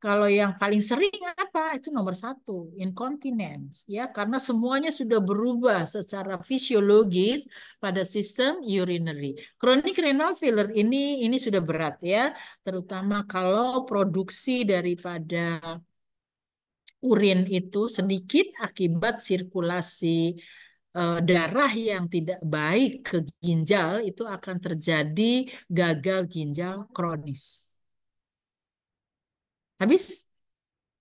Kalau yang paling sering apa? Itu nomor satu, incontinence. Ya, karena semuanya sudah berubah secara fisiologis pada sistem urinary. Chronic renal failure ini sudah berat ya, terutama kalau produksi daripada urin itu sedikit akibat sirkulasi darah yang tidak baik ke ginjal itu akan terjadi gagal ginjal kronis. Habis?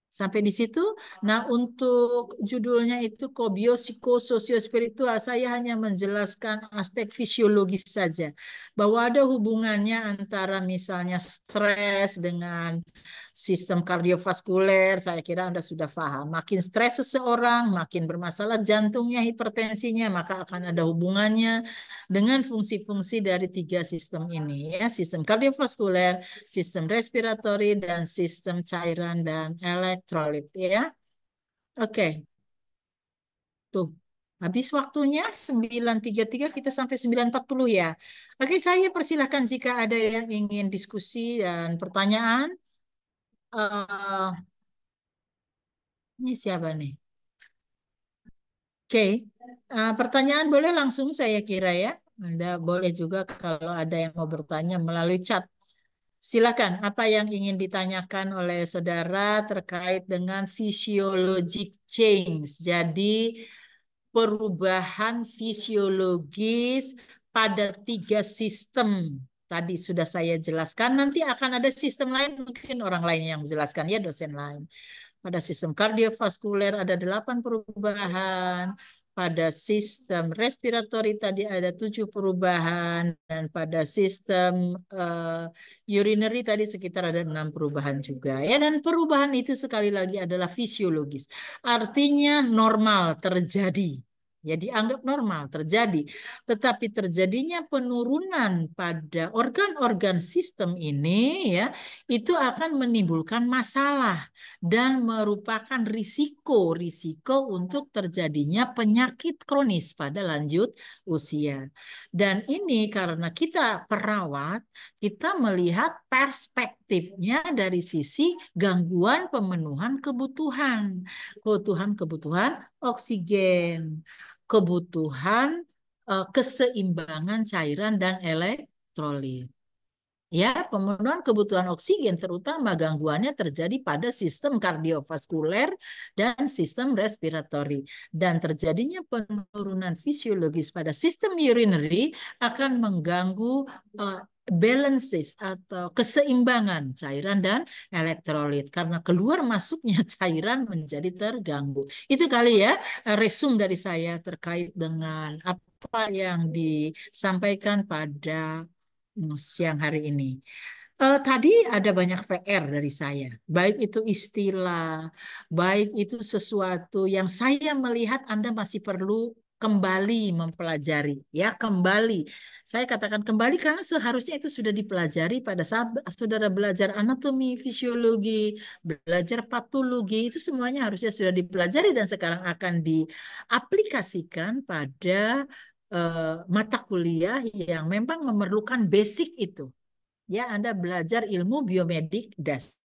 Sampai di situ. Nah, untuk judulnya itu Kobiopsikososiospiritual, saya hanya menjelaskan aspek fisiologis saja. Bahwa ada hubungannya antara misalnya stres dengan sistem kardiovaskuler, saya kira Anda sudah paham. Makin stres seseorang, makin bermasalah jantungnya, hipertensinya, maka akan ada hubungannya dengan fungsi-fungsi dari tiga sistem ini. Ya, sistem kardiovaskuler, sistem respiratori, dan sistem cairan dan elektrolit ya. Oke. Tuh. Habis waktunya 9.33 kita sampai 9.40 ya. Oke, saya persilahkan jika ada yang ingin diskusi dan pertanyaan. eh ini siapa nih? Oke. Pertanyaan boleh langsung saya kira ya. Anda boleh juga kalau ada yang mau bertanya melalui chat. Silakan, apa yang ingin ditanyakan oleh saudara terkait dengan physiologic change? Jadi, perubahan fisiologis pada tiga sistem. Tadi sudah saya jelaskan, nanti akan ada sistem lain, mungkin orang lain yang menjelaskan, ya dosen lain. Pada sistem kardiovaskuler ada 8 perubahan, pada sistem respiratori tadi ada 7 perubahan, dan pada sistem urinary tadi sekitar ada 6 perubahan juga. Ya, dan perubahan itu sekali lagi adalah fisiologis. Artinya normal terjadi. Ya, dianggap normal terjadi. Tetapi terjadinya penurunan pada organ-organ sistem ini ya, itu akan menimbulkan masalah dan merupakan risiko untuk terjadinya penyakit kronis pada lanjut usia. Dan ini karena kita perawat, kita melihat perspektifnya dari sisi gangguan pemenuhan kebutuhan oksigen, kebutuhan keseimbangan cairan dan elektrolit. Ya, pemenuhan kebutuhan oksigen terutama gangguannya terjadi pada sistem kardiovaskuler dan sistem respiratori. Dan terjadinya penurunan fisiologis pada sistem urinary akan mengganggu balances atau keseimbangan cairan dan elektrolit. Karena keluar masuknya cairan menjadi terganggu. Itu kali ya resum dari saya terkait dengan apa yang disampaikan pada siang hari ini. Tadi ada banyak PR dari saya, baik itu istilah, baik itu sesuatu yang saya melihat Anda masih perlu kembali mempelajari, ya kembali. Saya katakan kembali karena seharusnya itu sudah dipelajari pada saat saudara belajar anatomi, fisiologi, belajar patologi, itu semuanya harusnya sudah dipelajari dan sekarang akan diaplikasikan pada mata kuliah yang memang memerlukan basic itu. Ya, Anda belajar ilmu biomedik dasar.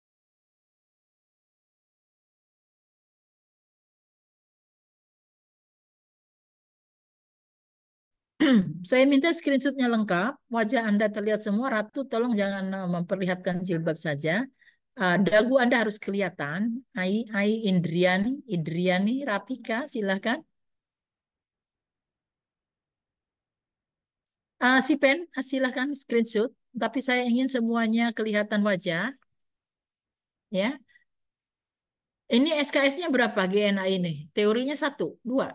Saya minta screenshotnya lengkap, wajah Anda terlihat semua. Ratu, tolong jangan memperlihatkan jilbab saja. Dagu Anda harus kelihatan. Ai Indriani, Rapika, silahkan. Si Pen, silahkan screenshot. Tapi saya ingin semuanya kelihatan wajah. Ya, ini SKS-nya berapa GNA ini? Teorinya 1, 2.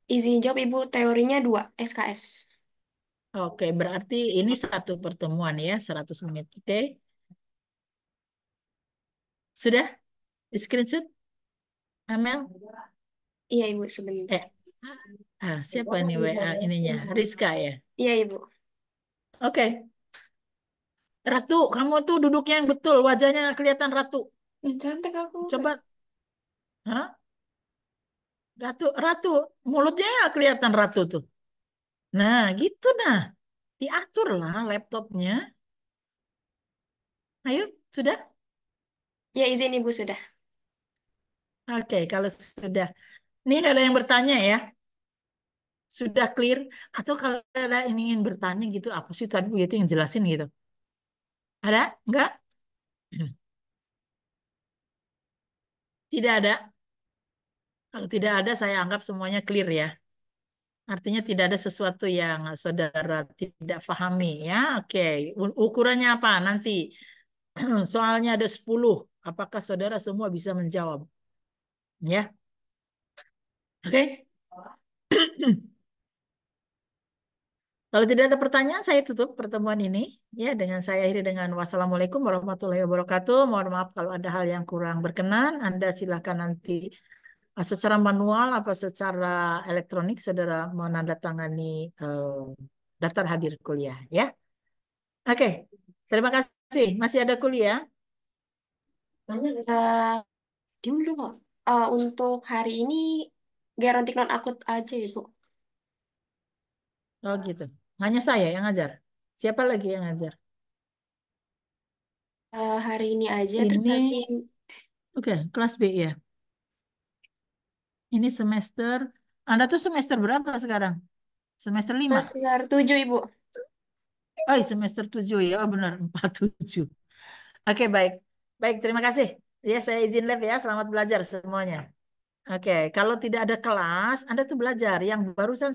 Izin jawab Ibu, teorinya 2 SKS. Oke, berarti ini 1 pertemuan ya, 100 menit. Oke. Sudah? Di screenshot, Amel? Iya Ibu, sebentar. Siapa ini WA ininya? Rizka ya? Iya Ibu. Oke. Ratu, kamu tuh duduknya yang betul, wajahnya nggak kelihatan Ratu. Cantik aku. Coba. Hah? Ratu, mulutnya nggak kelihatan Ratu tuh. Nah, gitu nah. Diatur lah laptopnya. Ayo, sudah? Ya izin Ibu sudah. Oke, kalau sudah. Ini nggak ada yang bertanya ya? Sudah clear? Atau kalau ada yang ingin bertanya gitu, apa sih tadi Bu Yeti yang jelasin gitu? Ada? Enggak? Tidak ada? Kalau tidak ada, saya anggap semuanya clear ya. Artinya tidak ada sesuatu yang saudara tidak pahami ya. Oke, ukurannya apa nanti? Soalnya ada 10. Apakah saudara semua bisa menjawab? Ya. Oke. Kalau tidak ada pertanyaan, saya tutup pertemuan ini ya dengan saya akhiri dengan wassalamualaikum warahmatullahi wabarakatuh. Mohon maaf kalau ada hal yang kurang berkenan. Anda silakan nanti secara manual apa secara elektronik saudara menandatangani daftar hadir kuliah ya. Oke. Terima kasih. Masih ada kuliah? Diem dulu kok. Untuk hari ini gerontik non akut aja Ibu. Oh gitu. Hanya saya yang ngajar. Siapa lagi yang ngajar? Hari ini aja terus Ini nanti oke, kelas B ya. Ini semester. Anda tuh semester berapa sekarang? Semester 5. semester 7 Ibu. Oh, semester 7 ya. Oh, benar, 47. Oke, baik. Baik, terima kasih. Ya, saya izin live ya. Selamat belajar semuanya. Oke, kalau tidak ada kelas, Anda tuh belajar. Yang barusan saya